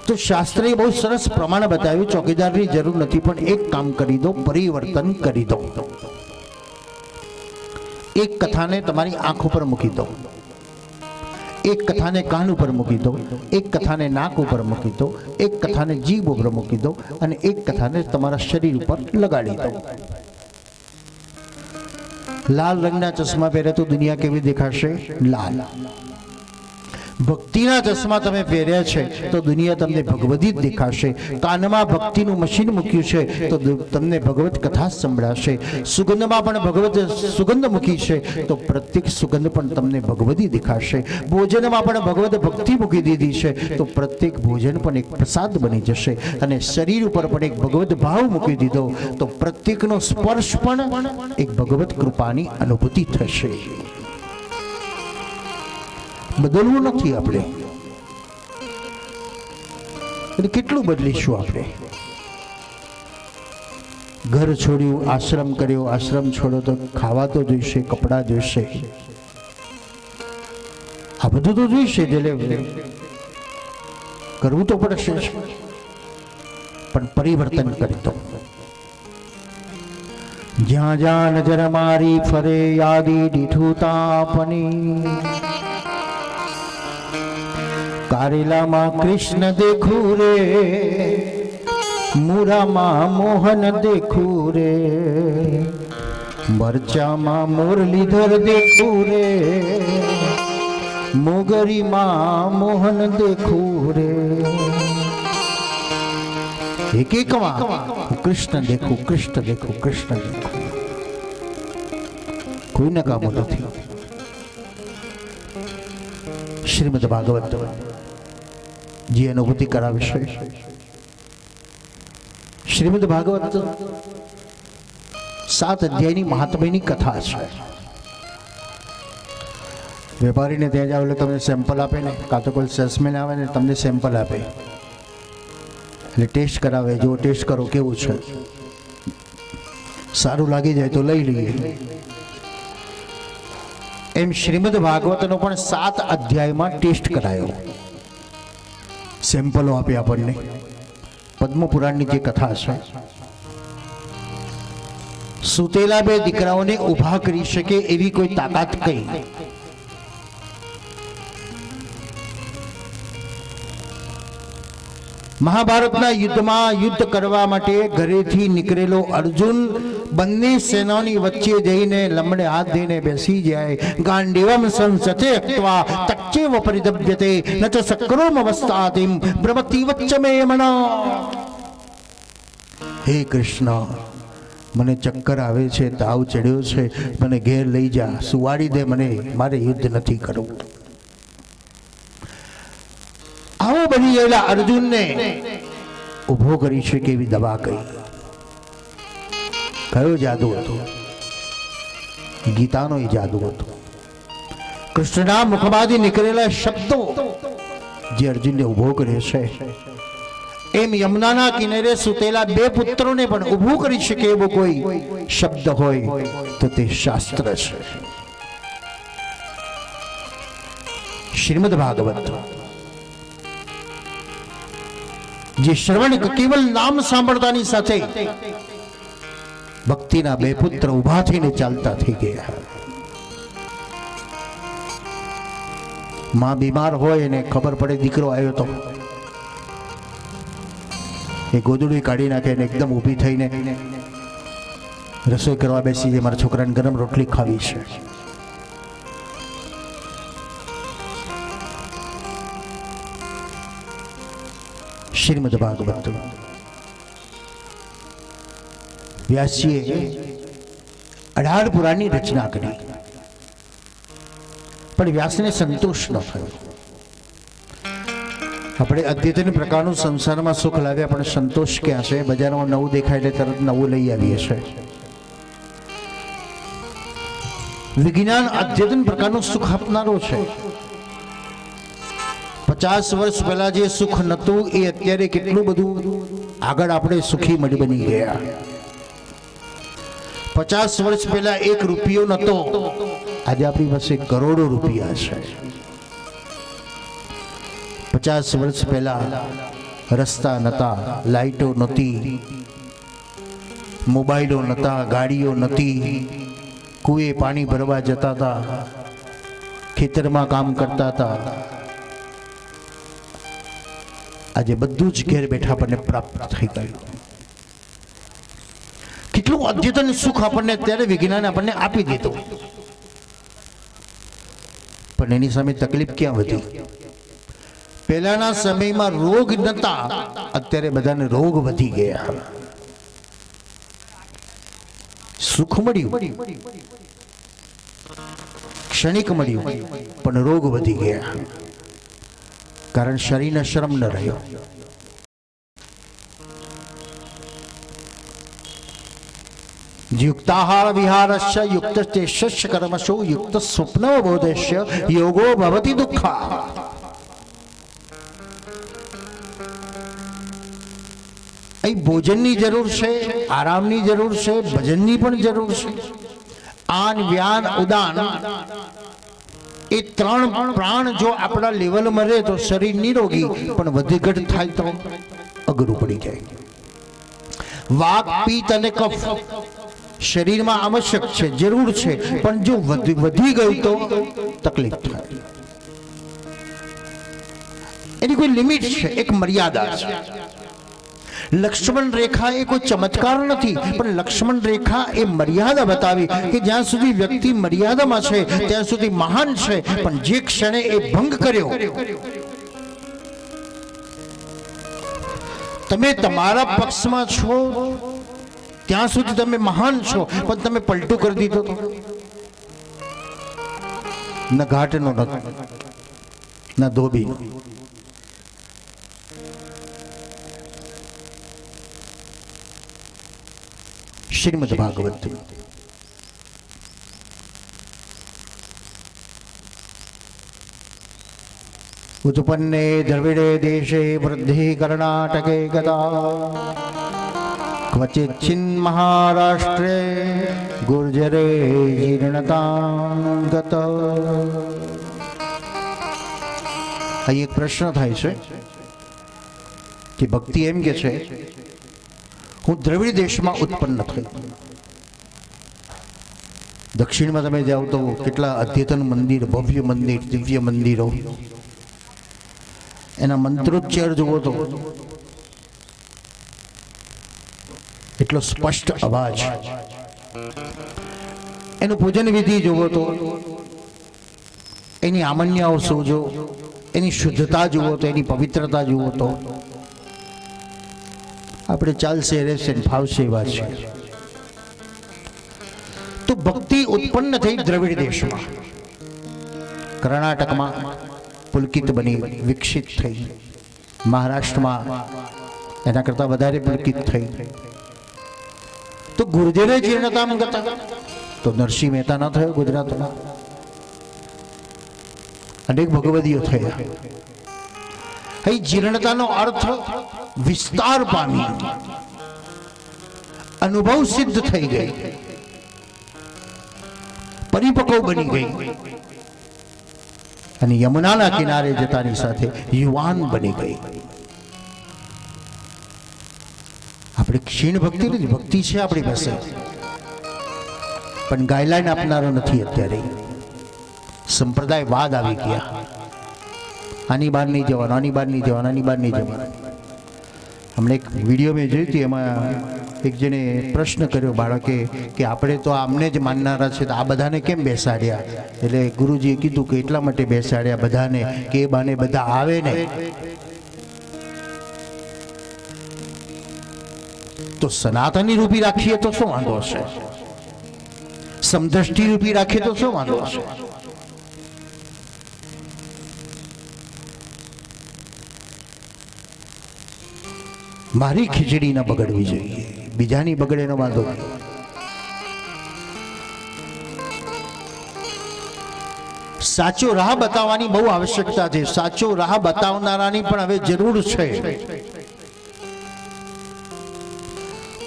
તો શાસ્ત્રે બહુ સરસ પ્રમાણ બતાવ્યું, ચોકીદારની જરૂર નથી, પણ એક કામ કરી દો, પરિવર્તન કરી દો. એક કથાને તમારી આંખ ઉપર મૂકી દો, એક કથાને કાન ઉપર મૂકી દો, એક કથાને નાક ઉપર મૂકી દો, એક કથાને જીભ ઉપર મૂકી દો અને એક કથાને તમારા શરીર ઉપર લગાડી દો. લાલ રંગના ચશ્મા પહેરે તો દુનિયા કેવી દેખાશે? લાલ. ભક્તિના ચશ્મા તમે પહેર્યા છે તો દુનિયા તમને ભગવદી જ દેખાશે. કાનમાં ભક્તિનું મશીન મૂક્યું છે તો તમને ભગવત કથા સંભળાશે. સુગંધમાં પણ ભગવત સુગંધ મૂકી છે તો પ્રત્યેક સુગંધ પણ તમને ભગવદી દેખાશે. ભોજનમાં પણ ભગવત ભક્તિ મૂકી દીધી છે તો પ્રત્યેક ભોજન પણ એક પ્રસાદ બની જશે. અને શરીર ઉપર પણ એક ભગવત ભાવ મૂકી દીધો તો પ્રત્યેકનો સ્પર્શ પણ એક ભગવત કૃપાની અનુભૂતિ થશે. બદલવું નથી આપણે, એટલે કેટલું બદલીશું આપણે? ઘર છોડ્યું, આશ્રમ કર્યો, આશ્રમ છોડો તો ખાવા તો જોઈશે, કપડાં જોઈશે, આ બધું તો જોઈશે. એટલે કરવું તો પડશે, પણ પરિવર્તન કરી દો. જ્યાં જ્યાં નજર મારી ફરે યાદી દીઠું તાપની, કારેલામાં કૃષ્ણ દેખું રે, મૂરામાં મોહન દેખું રે, મરચામાં મુરલીધર દેખું રે, મોગરીમાં મોહન દેખું રે. એક એકમાં કૃષ્ણ દેખું, કૃષ્ણ દેખું, કૃષ્ણ દેખું. કોઈ નકામું નથી. શ્રીમદ ભાગવત જે અનુભૂતિ કરાવે છે. શ્રીમદ ભાગવત 7 અધ્યાયની મહાત્મ્યની કથા છે. વેપારીને ત્યાં જાવ એટલે તમને સેમ્પલ આપે ને, કાં તો કોઈ સેલ્સમેન આવે ને તમને સેમ્પલ આપે, એટલે ટેસ્ટ કરાવે, જો ટેસ્ટ કરો કેવું છે, સારું લાગી જાય તો લઈ લઈએ. એમ શ્રીમદ ભાગવતનો પણ 7 અધ્યાયમાં ટેસ્ટ કરાયો, સેમ્પલો આપે આપણને. પદ્મ પુરાણની જે કથા છે, સુતેલા 2 દીકરાઓને ઊભા કરી શકે એવી કોઈ તાકાત કઈ? મહાભારતના યુદ્ધમાં યુદ્ધ કરવા માટે ઘરેથી નીકળેલો અર્જુન બંને સેનાની વચ્ચે જઈને લમડે હાથ દઈને બેસી જાય. ગાંડીવમ સંસતે અક્ત્વા તચ્ચેવ પરિદભ્યતે ન ચ સક્રોમ અવસ્થાતિમ ભ્રમતિ વચ્ચ મે મના. હે કૃષ્ણ, મને ચક્કર આવે છે, તાવ ચડ્યો છે, મને ઘેર લઈ જા, સુવાડી દે મને, મારે યુદ્ધ નથી કરવું. આવો બની ગયેલા અર્જુનને ઉભો કરી શકે એવી દવા કઈ? કયો જાદુ હતો? ગીતાનો એ જાદુ હતો. કૃષ્ણના મુખમાંથી નીકળેલા શબ્દો જે અર્જુનને ઉભો કરે છે, એમ યમુનાના કિનારે સૂતેલા બે પુત્રોને પણ ઊભું કરી શકે એવો કોઈ શબ્દ હોય તો તે શાસ્ત્ર છે. શ્રીમદ ભાગવત, જે શ્રવણ કેવલ નામ સાંભળતાની સાથે ભક્તિના બે પુત્ર ઊભા થઈને ચાલતા થઈ ગયા. માં બીમાર હોય અને ખબર પડે દીકરો આવ્યો તો એ ગોદડું કાઢી નાખે ને એકદમ ઊભી થઈને રસોઈ કરવા બેસી જાય, મારા છોકરાને ગરમ રોટલી ખાવી છે. શ્રીમદ ભાગવત વ્યાસજીએ 18 પુરાણની રચના કરી, પણ વ્યાસને સંતોષ ન થયો. આપણે અદ્યતન પ્રકારનું સંસારમાં સુખ લાવ્યા પણ સંતોષ ક્યાં છે? બજારમાં નવું દેખાય એટલે તરત નવું લઈ આવીએ છે. વિજ્ઞાન અદ્યતન પ્રકારનું સુખ આપનારો છે. 50 વર્ષ પહેલા જે સુખ નહોતું એ અત્યારે કેટલું બધું આગળ આપણે સુખી બની ગયા. 50 વર્ષ પહેલા 1 રૂપિયો નહોતો, આજે આપણી પાસે કરોડો રૂપિયા છે. 50 વર્ષ પહેલા રસ્તા નહોતા, લાઈટો નહોતી, મોબાઈલો નહોતા, ગાડીઓ નહોતી, કુએ પાણી ભરવા જતા હતા, ખેતરમાં કામ કરતા હતા. આજે બધું જ ઘેર બેઠા આપણને પ્રાપ્ત થઈ ગયું. કેટલું અદ્યતન સુખ આપણને અત્યારે વિજ્ઞાન આપણને આપી દીધું, પણ એની સામે તકલીફ ક્યાં વધી? પહેલાના સમયમાં રોગ નતા, અત્યારે બધાને રોગ વધી ગયા. સુખ મળ્યું, ક્ષણિક મળ્યું, પણ રોગ વધી ગયા. કારણ શરીરને શ્રમ ન રહ્યો. યુક્તાહાર વિહારસ્ય યુક્ત ચેષ્ય કર્મશો યુક્ત સ્વપ્ન બોધસ્ય યોગો ભવતિ દુઃખા. અહીં ભોજનની જરૂર છે, આરામની જરૂર છે, ભજનની પણ જરૂર છે. આન વ્યાન ઉદાન એ 3 પ્રાણ જો આપણા લેવલમાં રહે તો શરીર નિરોગી, પણ વધઘટ થાય તો અઘરું પડી જાય. વાક, પિત્ત અને કફ શરીરમાં આવશ્યક છે, જરૂર છે, પણ જો વધી ગયું તો તકલીફ થાય. એની કોઈ લિમિટ છે, એક મર્યાદા છે. લક્ષ્મણ રેખા એ કોઈ ચમત્કાર નથી, પણ લક્ષ્મણ રેખા એ મર્યાદા બતાવી કે જ્યાં સુધી વ્યક્તિ મર્યાદામાં છે ત્યાં સુધી મહાન છે, પણ જે ક્ષણે એ ભંગ કર્યો, તમે તમારા પક્ષમાં છો ત્યાં સુધી તમે મહાન છો, પણ તમે પલટું કરી દીધો તો ન ઘાટનો ન ધોબીનો. શ્રીમદ ભાગવત ઉત્પન્ને દ્રવિડે દેશે વૃદ્ધિ કર્ણાટકે ગતા ક્વચિત ચિન મહારાષ્ટ્રે ગુર્જરે જીર્ણતાંગત. અહીં એક પ્રશ્ન થાય છે કે ભક્તિ એમ કે છે હું દ્રવિડ દેશમાં ઉત્પન્ન થઈ. દક્ષિણમાં તમે જાઓ તો કેટલા અદ્યતન મંદિર, ભવ્ય મંદિર, દિવ્ય મંદિરો, એના મંત્રોચ્ચાર જુઓ તો એટલો સ્પષ્ટ અવાજ, એનું પૂજન વિધિ જુઓ તો એની આમન્યાઓ શું જો, એની શુદ્ધતા જુઓ તો, એની પવિત્રતા જુઓ તો આપણે ચાલશે રહેશે ને ફાવશે એવા છે. તો ભક્તિ ઉત્પન્ન થઈ દ્રવિડ દેશમાં, કર્ણાટકમાં પુલકિત બની વિકસિત થઈ, મહારાષ્ટ્રમાં એના કરતાં વધારે પુલકિત થઈ. તો ગુર્જરે જીર્ણતામ ગતા, તો નરસિંહ મહેતા ન થયો ગુજરાતમાં, અનેક ભગવદીઓ થયા. અહીં જીર્ણતાનો અર્થ વિસ્તાર પામી, અનુભવ સિદ્ધ થઈ ગઈ, પરિપક્વ બની ગઈ અને યમુનાના કિનારે જતાની સાથે યુવાન બની ગઈ. આપણે ક્ષીણ ભક્તિ નથી, ભક્તિ છે આપણી પાસે, પણ ગાઈડલાઈન આપનારો નથી. અત્યારે સંપ્રદાયવાદ આવી ગયા, આની બહાર નહીં જવાનું, આની બહાર નહીં જવાનું, આની બહાર નહીં જવાનું. હમણાં એક વિડીયો મેં જોઈ હતી, એમાં એક જણે પ્રશ્ન કર્યો બાળકે કે આપણે તો આમને જ માનનારા છે, તો આ બધાને કેમ બેસાડ્યા? એટલે ગુરુજીએ કીધું કે એટલા માટે બેસાડ્યા બધાને કે એ બાને બધા આવે ને તો સનાતની રૂપી રાખીએ તો શું વાંધો હશે, સમદ્રષ્ટિ રૂપી રાખીએ તો શું વાંધો હશે. મારી ખીચડી ન બગડવી જોઈએ, બીજાની બગડે નો વાંધો. સાચો રાહ બતાવવાની બહુ આવશ્યકતા છે, સાચો રાહ બતાવનારાની પણ હવે જરૂર છે.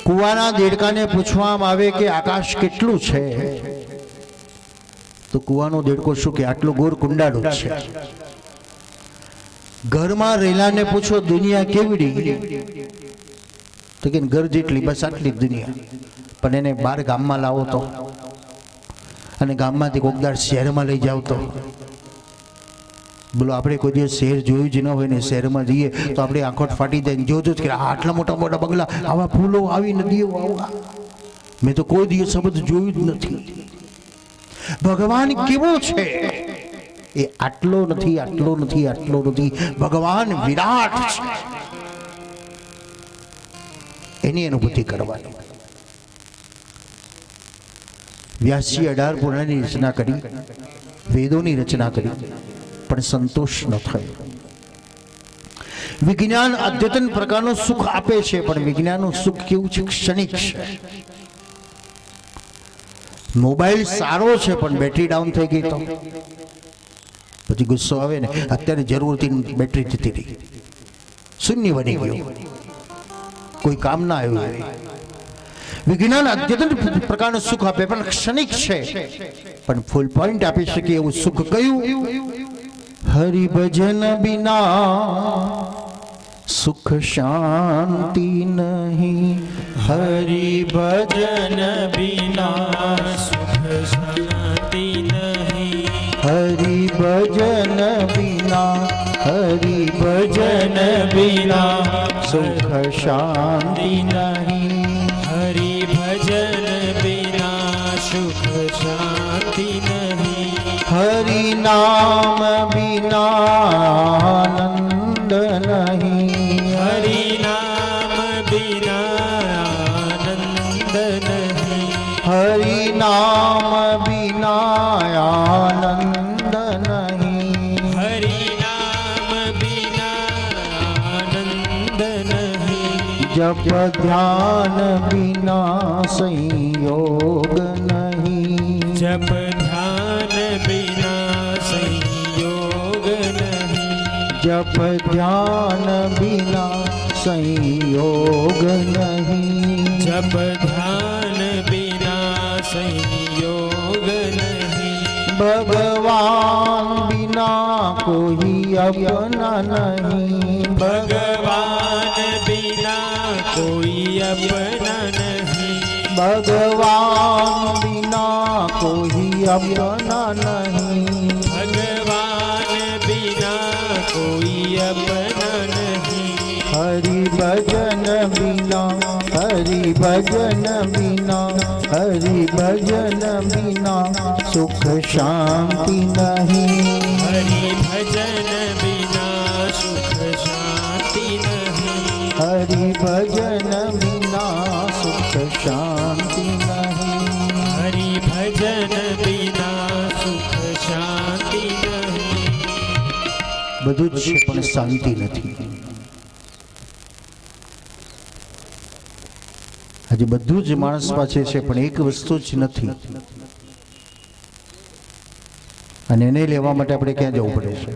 કુવાના દેડકાને પૂછવામાં આવે કે આકાશ કેટલું છે, તો કુવાનો દેડકો શું કે આટલું ગોર કુંડાળું છે. ઘરમાં રહેલાને પૂછો દુનિયા કેવડી, તો કે ઘર જેટલી, બસ આટલી જ દુનિયા. પણ એને બહાર ગામમાં લાવો તો, અને ગામમાંથી કોકદાર શહેરમાં લઈ જાવ તો બોલો, આપણે કોઈ દિવસ શહેર જોયું જ ન હોય ને શહેરમાં જઈએ તો આપણે આંખો ફાટી જાય. જોજો કે આટલા મોટા મોટા બંગલા, આવા ફૂલો, આવી નદીઓ, આવા મેં તો કોઈ દિવસ આ બધું જોયું જ નથી. ભગવાન કેવો છે એ આટલો નથી, આટલો નથી, આટલો નથી. ભગવાન વિરાટ છે, એની અનુભૂતિ કરવાની. વ્યાસજી 18 પુરાણની રચના કરી, વેદોની રચના કરી, પણ સંતોષ ન થયો. વિજ્ઞાન અદ્યતન પ્રકારનું સુખ આપે છે, પણ વિજ્ઞાનનું સુખ કેવું છે? ક્ષણિક છે. મોબાઈલ સારો છે પણ બેટરી ડાઉન થઈ ગઈ તો પછી ગુસ્સો આવે ને. અત્યારે જરૂરથી બેટરી જતી રહી, શૂન્ય બની ગયો, કોઈ કામ ના આવ્યું. વિજ્ઞાન અદ્યતન પ્રકારનું સુખ આપે પણ ક્ષણિક છે, પણ ફૂલ પોઈન્ટ આપી શકે એવું સુખ કયું? હરિભજન બિના સુખ શાંતિ નહીં, હરિભજન બિના સુખ શાંતિ નહીં, હરિભજન બિના, હરિભજન બિના સુખ શાંતિ નહીં, હરિભજન બિના સુખ શાંતિ નહીં, હરિ નામ બિના આનંદ નહીં, હરિ નામ બિના આનંદ નહીં, હરિ નામ બિના આનંદ નહીં, હરિ નામ બિના આનંદ નહીં, જપ ધ્યાન બિના સંયોગ નહીં, જપ ધ્યાન બિના સંયોગ નહીં, જપ ધ્યાન બિના સંયોગ નહીં, જપ ધ્યાન બિના સંયોગ નહીં, ભગવાન બિના કોઈ અપના નહીં, ભગવાન બિના કોઈ અપના નહીં, ભગવાન બિના કોઈ અપના નહીં, ભગવાન બિના કોઈ અપના નહીં, હરિ ભજન બિના, હરિ ભજન બિના, હરિ ભજન બિના સુખ શાંતિ નહીં, હરિ ભજન બિના સુખ શાંતિ નહીં, હરિ ભજન શાંતિ નહીં. હરિ ભજન બિના સુખ શાંતિ નહીં. બધું જ છે પણ શાંતિ નથી. આજે બધું જ માણસ પાસે છે પણ એક વસ્તુ જ નથી, અને એને લેવા માટે આપણે ક્યાં જવું પડે છે?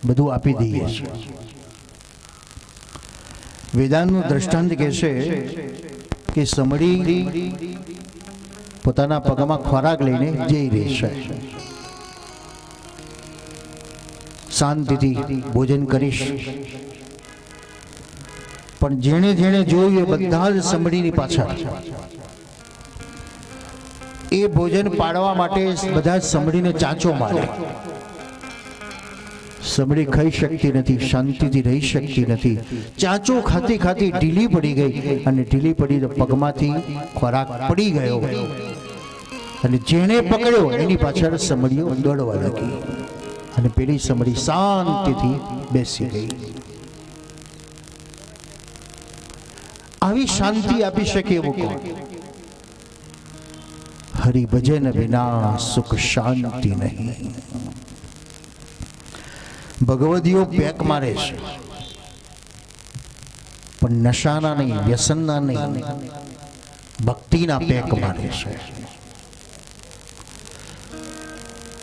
બધું આપી દઈએ છીએ. વેદાંતનું દ્રષ્ટાંત કહે છે કે સમડી પોતાના પગમાં ખોરાક લઈને જઈ રહી છે. શાંતિથી ભોજન કરીશ, પણ જેણે જેણે જોયું એ બધા જ સમડીની પાછળ એ ભોજન પાડવા માટે બધા જ સમડીને ચાંચો મારે. સમડી ખાઈ શકતી નથી, શાંતિથી રહી શકતી નથી. ચાંચો ખાતી ખાતી ઢીલી પડી ગઈ, અને ઢીલી પડી તો પગમાંથી ખોરાક પડી ગયો, અને જેણે પકડ્યો એની પાછળ સમડીઓ દોડવા લાગી, અને પેલી સમડી શાંતિથી બેસી ગઈ. આવી શાંતિ આપી શકે એવું કોણ? હરિભજન વિના સુખ શાંતિ નહીં. ભગવદીઓ પેક મારે છે, પણ નશાના નહીં, વ્યસનના નહીં, ભક્તિના પેક મારે છે.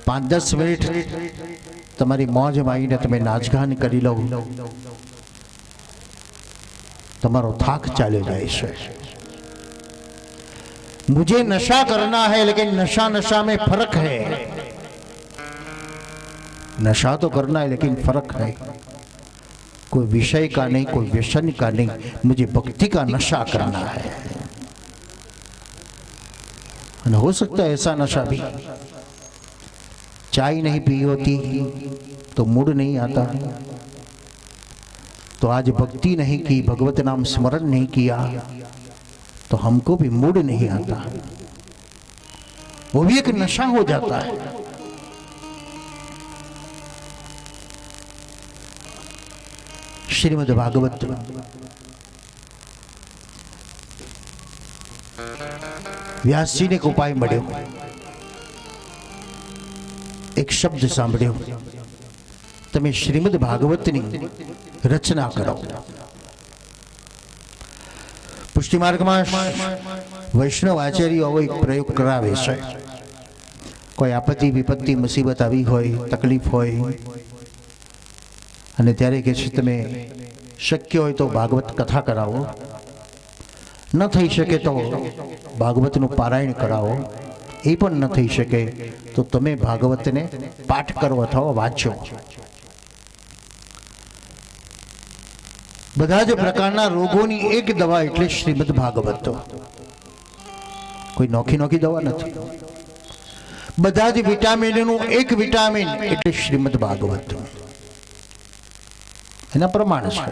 5-10 મિનિટ તમારી મોજ માઈને તમે નાચગાન કરી લો, તમારો થાક ચાલ્યો જાય છે. मुझे नशा करना है, लेकिन नशा नशा में फर्क है. नशा तो करना है लेकिन फर्क है. कोई विषय का नहीं, कोई व्यसन का नहीं, मुझे भक्ति का नशा करना है. हो सकता है ऐसा नशा भी, चाय नहीं पी होती तो मूड नहीं आता, तो आज भक्ति नहीं की, भगवत नाम स्मरण नहीं किया तो हमको भी मूड नहीं आता. वो भी एक नशा हो जाता है. श्रीमद् भागवत व्यास जी ने उपाय મળ્યો. એક શબ્દ સાંભળ્યો, તમે શ્રીમદ્ ભાગવતની રચના કરો. પુષ્ટિ માર્ગમાં વૈષ્ણવ આચાર્યો આવો એક પ્રયોગ કરાવે છે. કોઈ આપત્તિ વિપત્તિ મુસીબત આવી હોય, તકલીફ હોય, અને ત્યારે કહે છે તમે શક્ય હોય તો ભાગવત કથા કરાવો, ન થઈ શકે તો ભાગવતનું પારાયણ કરાવો, એ પણ ન થઈ શકે તો તમે ભાગવતને પાઠ કરો અથવા વાંચો. બધા જ પ્રકારના રોગોની એક દવા એટલે શ્રીમદ્ ભાગવત. કોઈ નોખી નોખી દવા નથી. બધા જ વિટામિનનું એક વિટામિન એટલે શ્રીમદ્ ભાગવત. એના પ્રમાણ છે.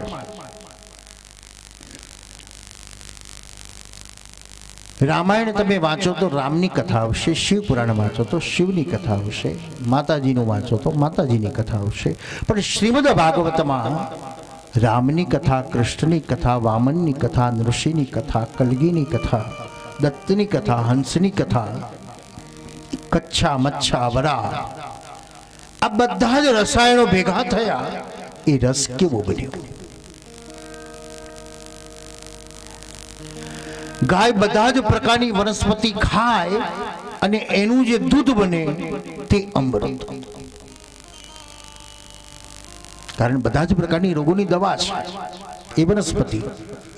રામાયણ તમે વાંચો તો રામની કથા આવશે, શિવ પુરાણ વાંચો તો શિવની કથા આવશે, માતાજીનું વાંચો તો માતાજીની કથા આવશે. પણ શ્રીમદ્ ભાગવતમાં રામની કથા, કૃષ્ણની કથા, વામનની કથા, નૃષિની કથા, કલગીની કથા, દત્તની કથા, હંસની કથા, કચ્છા મચ્છા વરા, આ બધા જ રસાયણો ભેગા થયા, એ રસ કેવો બન્યો. ગાય બધા જ પ્રકારની વનસ્પતિ ખાય અને એનું જે દૂધ બને તે અમૃત. કારણ બધા જ પ્રકારની રોગોની દવા છે એ વનસ્પતિ,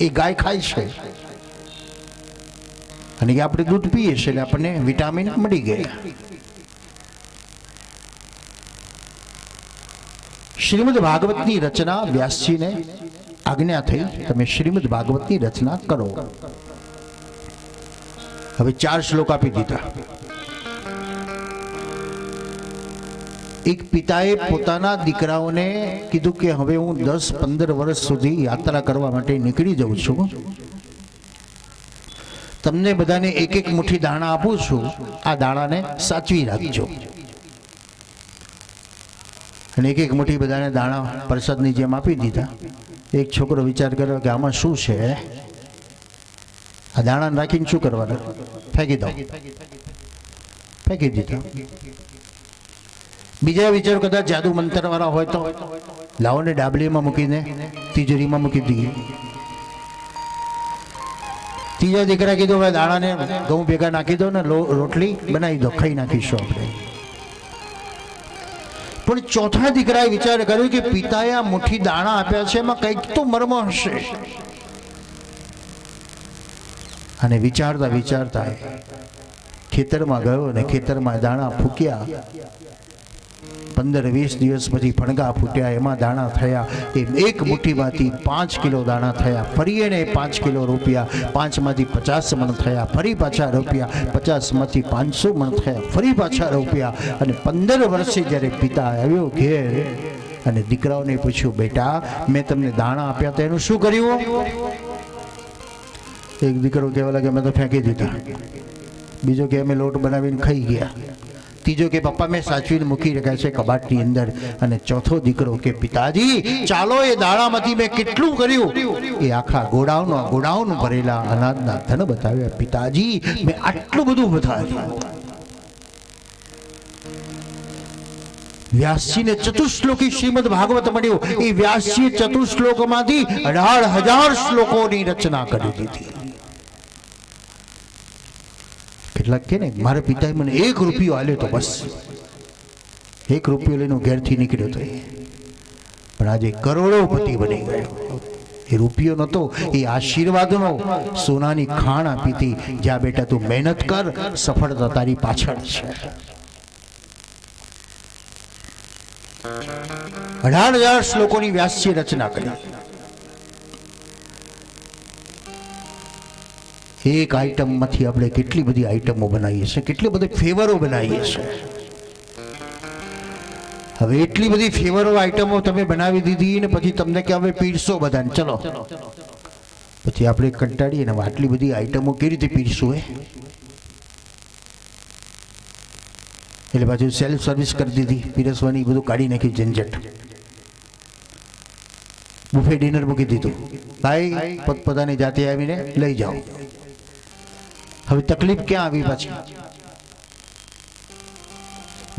એ ગાય ખાય છે, અને એ આપણે દૂધ પીએ છીએ એટલે આપણને વિટામિન મળી ગયા. શ્રીમદ્ ભાગવતની રચના વ્યાસજીને આજ્ઞા થઈ, તમે શ્રીમદ્ ભાગવતની રચના કરો. હવે 4 શ્લોક આપી દીધા. એક પિતાએ પોતાના દીકરાઓને કીધું કે હવે હું 10-15 વર્ષ સુધી યાત્રા કરવા માટે નીકળી જાઉં છું, તમને બધાને એક એક મુઠ્ઠી દાણા આપું છું, આ દાણાને સાચવી રાખજો. અને એક એક મુઠ્ઠી બધાને દાણા પ્રસાદની જેમ આપી દીધા. એક છોકરો વિચાર કર્યો કે આમાં શું છે, આ દાણા રાખીને શું કરવાના? ફેંકી દો. ફેંકી દીધા. બીજા વિચારો કદાચ જાદુ મંતરવાળા હોય તો લાવો ને ડાબલીમાં મૂકીને તિજોરીમાં મૂકી દઈએ. ત્રીજા દીકરા કીધું હવે દાણાને ઘઉં ભેગા નાખી દો ને રોટલી બનાવી દો, ખાઈ નાખીશું આપણે. પણ ચોથા દીકરાએ વિચાર કર્યો કે પિતાએ આ મુઠ્ઠી દાણા આપ્યા છે, એમાં કંઈક તો મર્મ હશે. અને વિચારતા વિચારતા ખેતરમાં ગયો અને ખેતરમાં દાણા ફૂક્યા. 15-20 દિવસ પછી ફણગા ફૂટ્યા, એમાં દાણા થયા. એ એક મુઠ્ઠીમાંથી 5 કિલો દાણા થયા. ફરી એને 5 કિલો રૂપિયા, 5માંથી 50 મણ થયા. ફરી પાછા રૂપિયા, 50માંથી 500 મણ થયા. ફરી પાછા રૂપિયા. અને 15 વર્ષે જ્યારે પિતા આવ્યો ઘેર અને દીકરાઓને પૂછ્યું, બેટા મેં તમને દાણા આપ્યા હતા એનું શું કર્યું? એક દીકરો કહેવા લાગે, મેં તો ફેંકી દીધા. બીજો કે અમે લોટ બનાવીને ખાઈ ગયા. ત્રીજો કે પપ્પા મેં સાચવીને મૂકી રાખ્યા છે કબાટની અંદર. અને ચોથો દીકરો કે પિતાજી ચાલો એ દાણામાંથી મેં કેટલું કર્યું એ આખા ગોડાઉન ભરેલા અનાજના ધન બતાવ્યા. પિતાજી મેં આટલું બધું બતાવ્યું. વ્યાસજીને ચતુશ્લોકી શ્રીમદ ભાગવત મળ્યું. એ વ્યાસજીએ ચતુશ્લોકમાંથી 18,000 શ્લોકોની રચના કરી દીધી. કેટલાક કે ને મારા પિતાએ મને 1 રૂપિયો આલ્યો તો બસ, 1 રૂપિયો લઈને ઘેરથી નીકળ્યો તો. પણ આજે કરોડોપતિ બની ગયો. એ રૂપિયો નહોતો, એ આશીર્વાદનો સોનાની ખાણ આપી હતી. જ્યાં બેટા તું મહેનત કર, સફળતા તારી પાછળ છે. 18,000 શ્લોકોની વ્યાસજીએ રચના કરી. એક આઈટમમાંથી આપણે કેટલી બધી આઈટમો બનાવીએ છીએ, કેટલી બધી ફેવરો બનાવીએ છીએ. હવે એટલી બધી ફેવરો આઈટમો તમે બનાવી દીધી ને પછી તમને કે હવે પીરસો બધાને ચલો. પછી આપણે કંટાળીએ ને આટલી બધી આઈટમો કેવી રીતે પીરશું? એટલે પાછું સેલ્ફ સર્વિસ કરી દીધી, પીરસવાની બધું કાઢી નાખી ઝંઝટ. બુફે ડિનર મૂકી દીધું, ભાઈ પોતપોતાની જાતે આવીને લઈ જાઓ. હવે તકલીફ ક્યાં આવી પાછી?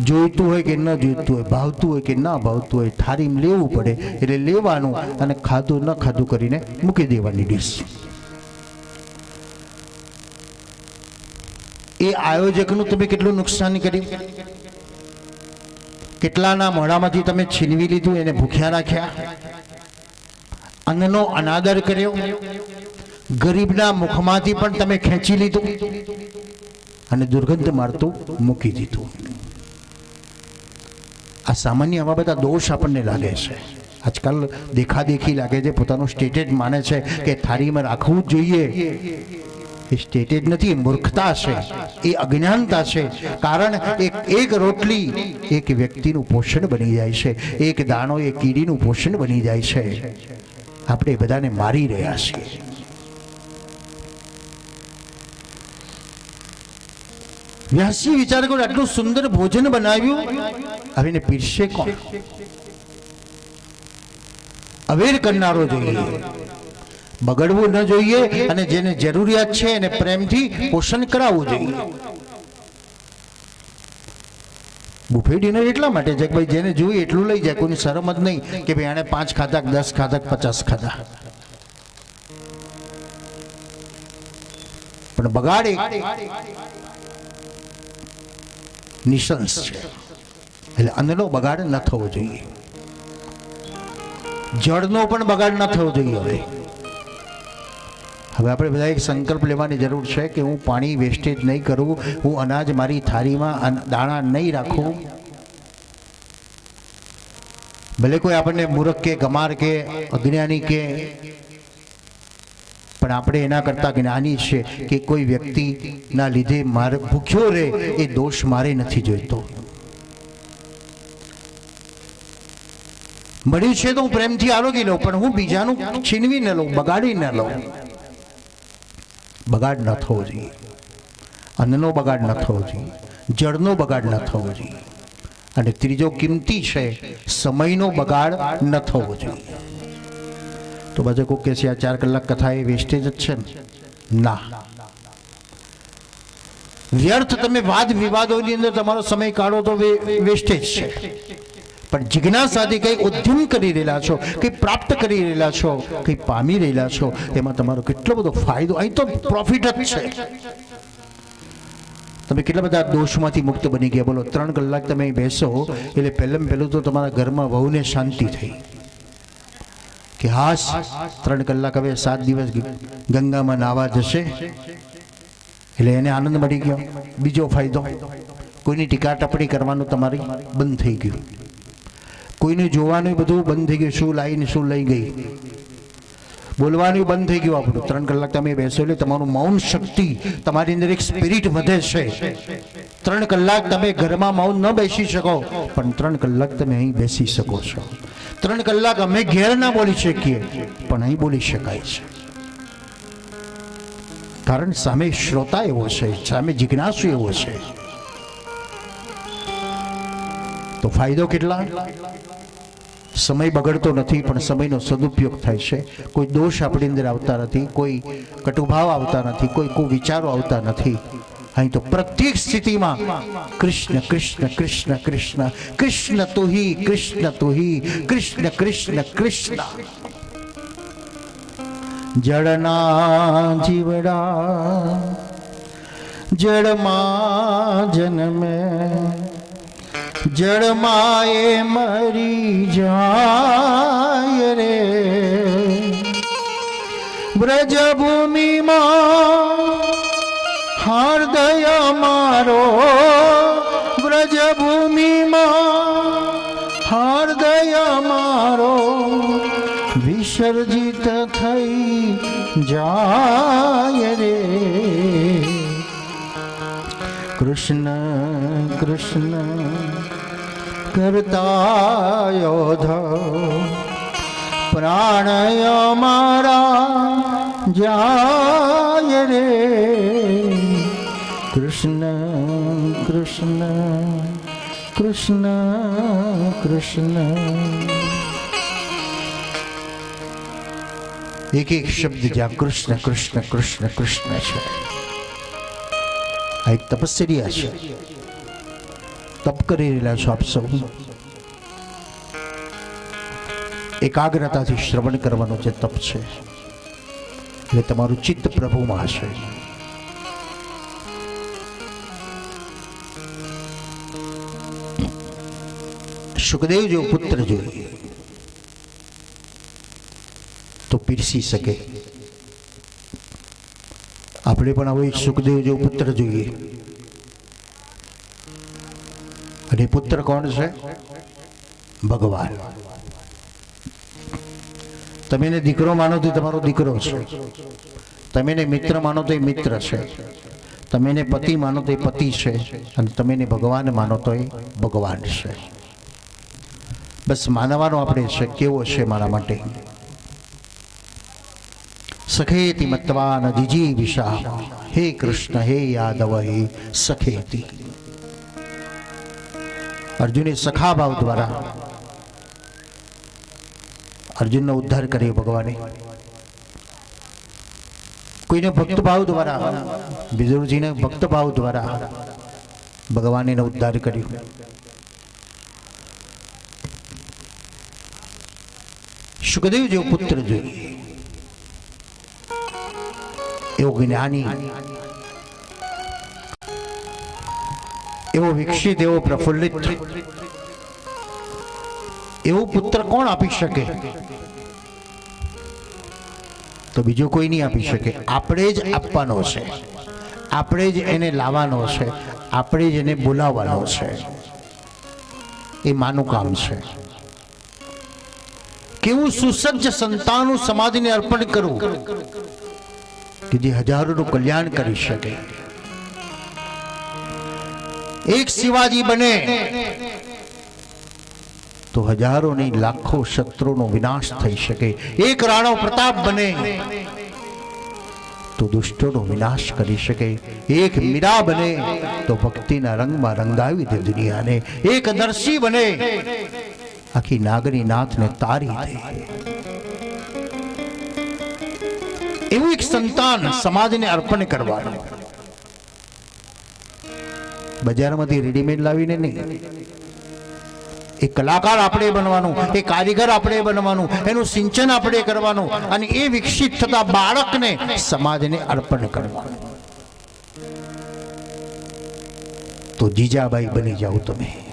જોઈતું હોય કે ન જોઈતું હોય, ભાવતું હોય કે ના ભાવતું હોય, થાળીમાં લેવું પડે. એટલે લેવાનું અને ખાધું ન ખાધું કરીને મૂકી દેવાની ડીશ. એ આયોજકનું તમે કેટલું નુકસાન કર્યું? કેટલાના મોઢામાંથી તમે છીનવી લીધું, એને ભૂખ્યા રાખ્યા, અન્નનો અનાદર કર્યો, ગરીબના મુખમાંથી પણ તમે ખેંચી લીધું અને દુર્ગંધ મારતું મૂકી દીધું. આ સામાન્ય આવા બધા દોષ આપણને લાગે છે. આજકાલ દેખાદેખી લાગે છે, પોતાનું સ્ટેટેજ માને છે કે થાળીમાં રાખવું જ જોઈએ. એ સ્ટેટેજ નથી, મૂર્ખતા છે, એ અજ્ઞાનતા છે. કારણ એક રોટલી એક વ્યક્તિનું પોષણ બની જાય છે, એક દાણો એ કીડીનું પોષણ બની જાય છે. આપણે બધાને મારી રહ્યા છીએ. વ્યાસજી વિચાર કરો, આટલું સુંદર ભોજન બનાવ્યું, હવે એને પીરસે કોણ? અવેર કરનારો જોઈએ, બગડવું ન જોઈએ. અને જેને જરૂરિયાત છે એને પ્રેમથી પોષણ કરાવવું જોઈએ. બુફે ડિનર એટલા માટે છે કે ભાઈ જેને જોઈએ એટલું લઈ જાય, કોઈની શરમ જ નહીં કે ભાઈ આને 5 ખાધા, 10 ખાધા, 50 ખાધા. પણ બગાડે નિશંસ છે. એટલે અન્નનો બગાડ ન થવો જોઈએ, જળનો પણ બગાડ ન થવો જોઈએ. હવે આપણે બધા એક સંકલ્પ લેવાની જરૂર છે કે હું પાણી વેસ્ટેજ નહીં કરું, હું અનાજ મારી થાળીમાં દાણા નહીં રાખું. ભલે કોઈ આપણને મૂર્ખ કે ગમાર કે અજ્ઞાની કે, પણ આપણે એના કરતા જ્ઞાની છે કે કોઈ વ્યક્તિના લીધે મારે ભૂખ્યો રહે એ દોષ મારે નથી જોઈતો. મળ્યું છે તો હું પ્રેમથી આરોગી લઉં, પણ હું બીજાનું છીનવી ન લઉં, બગાડી ન લઉં. બગાડ ન થવો જોઈએ, અન્નનો બગાડ ન થવો જોઈએ, જળનો બગાડ ન થવો જોઈએ. અને ત્રીજો કિંમતી છે, સમયનો બગાડ ન થવો જોઈએ. તો બધા કોઈ કહે છે આ 4 કલાક કથા એ વેસ્ટેજ જ છે ને? ના, વ્યર્થ તમે વાદ વિવાદોની અંદર તમારો સમય કાઢો તો વેસ્ટેજ છે, પણ જિજ્ઞાસાથી કંઈ ઉદ્યમ કરી રહેલા છો, કંઈ પ્રાપ્ત કરી રહેલા છો, કંઈ પામી રહેલા છો, એમાં તમારો કેટલો બધો ફાયદો, અહીં તો પ્રોફિટ જ છે. તમે કેટલા બધા દોષમાંથી મુક્ત બની ગયા. બોલો 3 કલાક તમે અહીં બેસો એટલે પહેલું તો તમારા ઘરમાં વહુને શાંતિ થઈ કે હાશ 3 કલાક હવે 7 દિવસ ગંગામાં નાવા જશે એટલે એને આનંદ મળી ગયો. બીજો ફાયદો, કોઈની ટીકા ટિપ્પણી કરવાનું તમારી બંધ થઈ ગયું, કોઈને જોવાનું બધું બંધ થઈ ગયું, શું લાવીને શું લઈ ગઈ, બોલવાનું બંધ થઈ ગયું આપણું. 3 કલાક તમે બેસો એટલે તમારું મૌન શક્તિ, તમારી અંદર એક સ્પિરિટ વધે છે. 3 કલાક તમે ઘરમાં મૌન ન બેસી શકો, પણ 3 કલાક તમે અહીં બેસી શકો છો. 3 કલાક અમે ઘેર ના બોલી શકીએ, પણ અહીં બોલી શકાય છે. કારણ સામે શ્રોતા એવો છે, સામે જિજ્ઞાસુ એવો છે. તો ફાયદો કેટલા? સમય બગડતો નથી, પણ સમયનો સદુપયોગ થાય છે. કોઈ દોષ આપણી અંદર આવતા નથી, કોઈ કટુભાવ આવતા નથી, કોઈ વિચારો આવતા નથી. અહીં તો પ્રત્યેક સ્થિતિમાં કૃષ્ણ કૃષ્ણ કૃષ્ણ કૃષ્ણ કૃષ્ણ તુહી કૃષ્ણ તુહી કૃષ્ણ કૃષ્ણ કૃષ્ણ. જળના જીવડા જળમાં જન્મે, જળમાં એ મરી જાય રે. બ્રજભૂમિમાં હૃદય મારો, બ્રજભૂમિમાં હૃદય મારો વિસર્જિત થઈ જાય રે. કૃષ્ણ કૃષ્ણ કરતા યોધ પ્રાણય મારા જાય રે. કૃષ્ણ કૃષ્ણ કૃષ્ણ કૃષ્ણ. એક એક શબ્દ જ્યાં કૃષ્ણ કૃષ્ણ કૃષ્ણ કૃષ્ણ છે. આ એક તપસ્યા છે, તપ કરી રહેલા છો આપ સૌ. એકાગ્રતાથી શ્રવણ કરવાનો જે તપ છે, એટલે તમારું ચિત્ત પ્રભુમાં હશે. સુખદેવ જો પુત્ર જોઈએ તો પીરસી શકે. આપણે પણ આવો એક સુખદેવ જેવો પુત્ર જોઈએ. અને પુત્ર કોણ છે? ભગવાન. તમે એને દીકરો માનો તો તમારો દીકરો છે, તમે એને મિત્ર માનો તો એ મિત્ર છે, તમે એને પતિ માનો તો એ પતિ છે, અને તમે એને ભગવાન માનો તો એ ભગવાન છે. બસ માનવાનો આપણે છે કેવો છે મારા માટે. સખેતી મત્વાન જીજી વિશા, હે કૃષ્ણ હે યાદવ હે સખેતી. અર્જુને સખા ભાવ દ્વારા અર્જુનનો ઉદ્ધાર કર્યો ભગવાને. કોઈને ભક્ત ભાવ દ્વારા, વિદુરજીને ભક્ત ભાવ દ્વારા ભગવાને એનો ઉદ્ધાર કર્યો. સુખદેવ જેવો પુત્ર જોઈએ, એવો જ્ઞાની, એવો વિકસિત, એવો પ્રફુલ્લિત, એવો પુત્ર કોણ આપી શકે? તો બીજો કોઈ નહીં આપી શકે. આપણે જ આપવાનો છે, આપણે જ એને લાવવાનો છે, આપણે જ એને બોલાવવાનો છે. એ માનું કામ છે. કેવું સુસજ્જ સંતાનનું સમાજને અર્પણ કરવું કે જે હજારોનું કલ્યાણ કરી શકે. એક શિવાજી બને તો હજારો નહીં લાખો શત્રુનો વિનાશ થઈ શકે. એક રાણો પ્રતાપ બને તો દુષ્ટોનો વિનાશ કરી શકે. એક મીરા બને તો ભક્તિના રંગમાં રંગાવી દે દુનિયાને. એક નરસિંહ બને આખી નાગરી નાથને તારી દે. એવું એક સંતાન સમાજને અર્પણ કરવાનું. બજારમાંથી રેડીમેડ લાવીને નહીં. એ કલાકાર આપણે બનવાનું, એ કારીગર આપણે બનવાનું, એનું સિંચન આપણે કરવાનું અને એ વિકસિત થતા બાળકને સમાજને અર્પણ કરવાનું. તો જીજાબાઈ બની જાઓ તમે.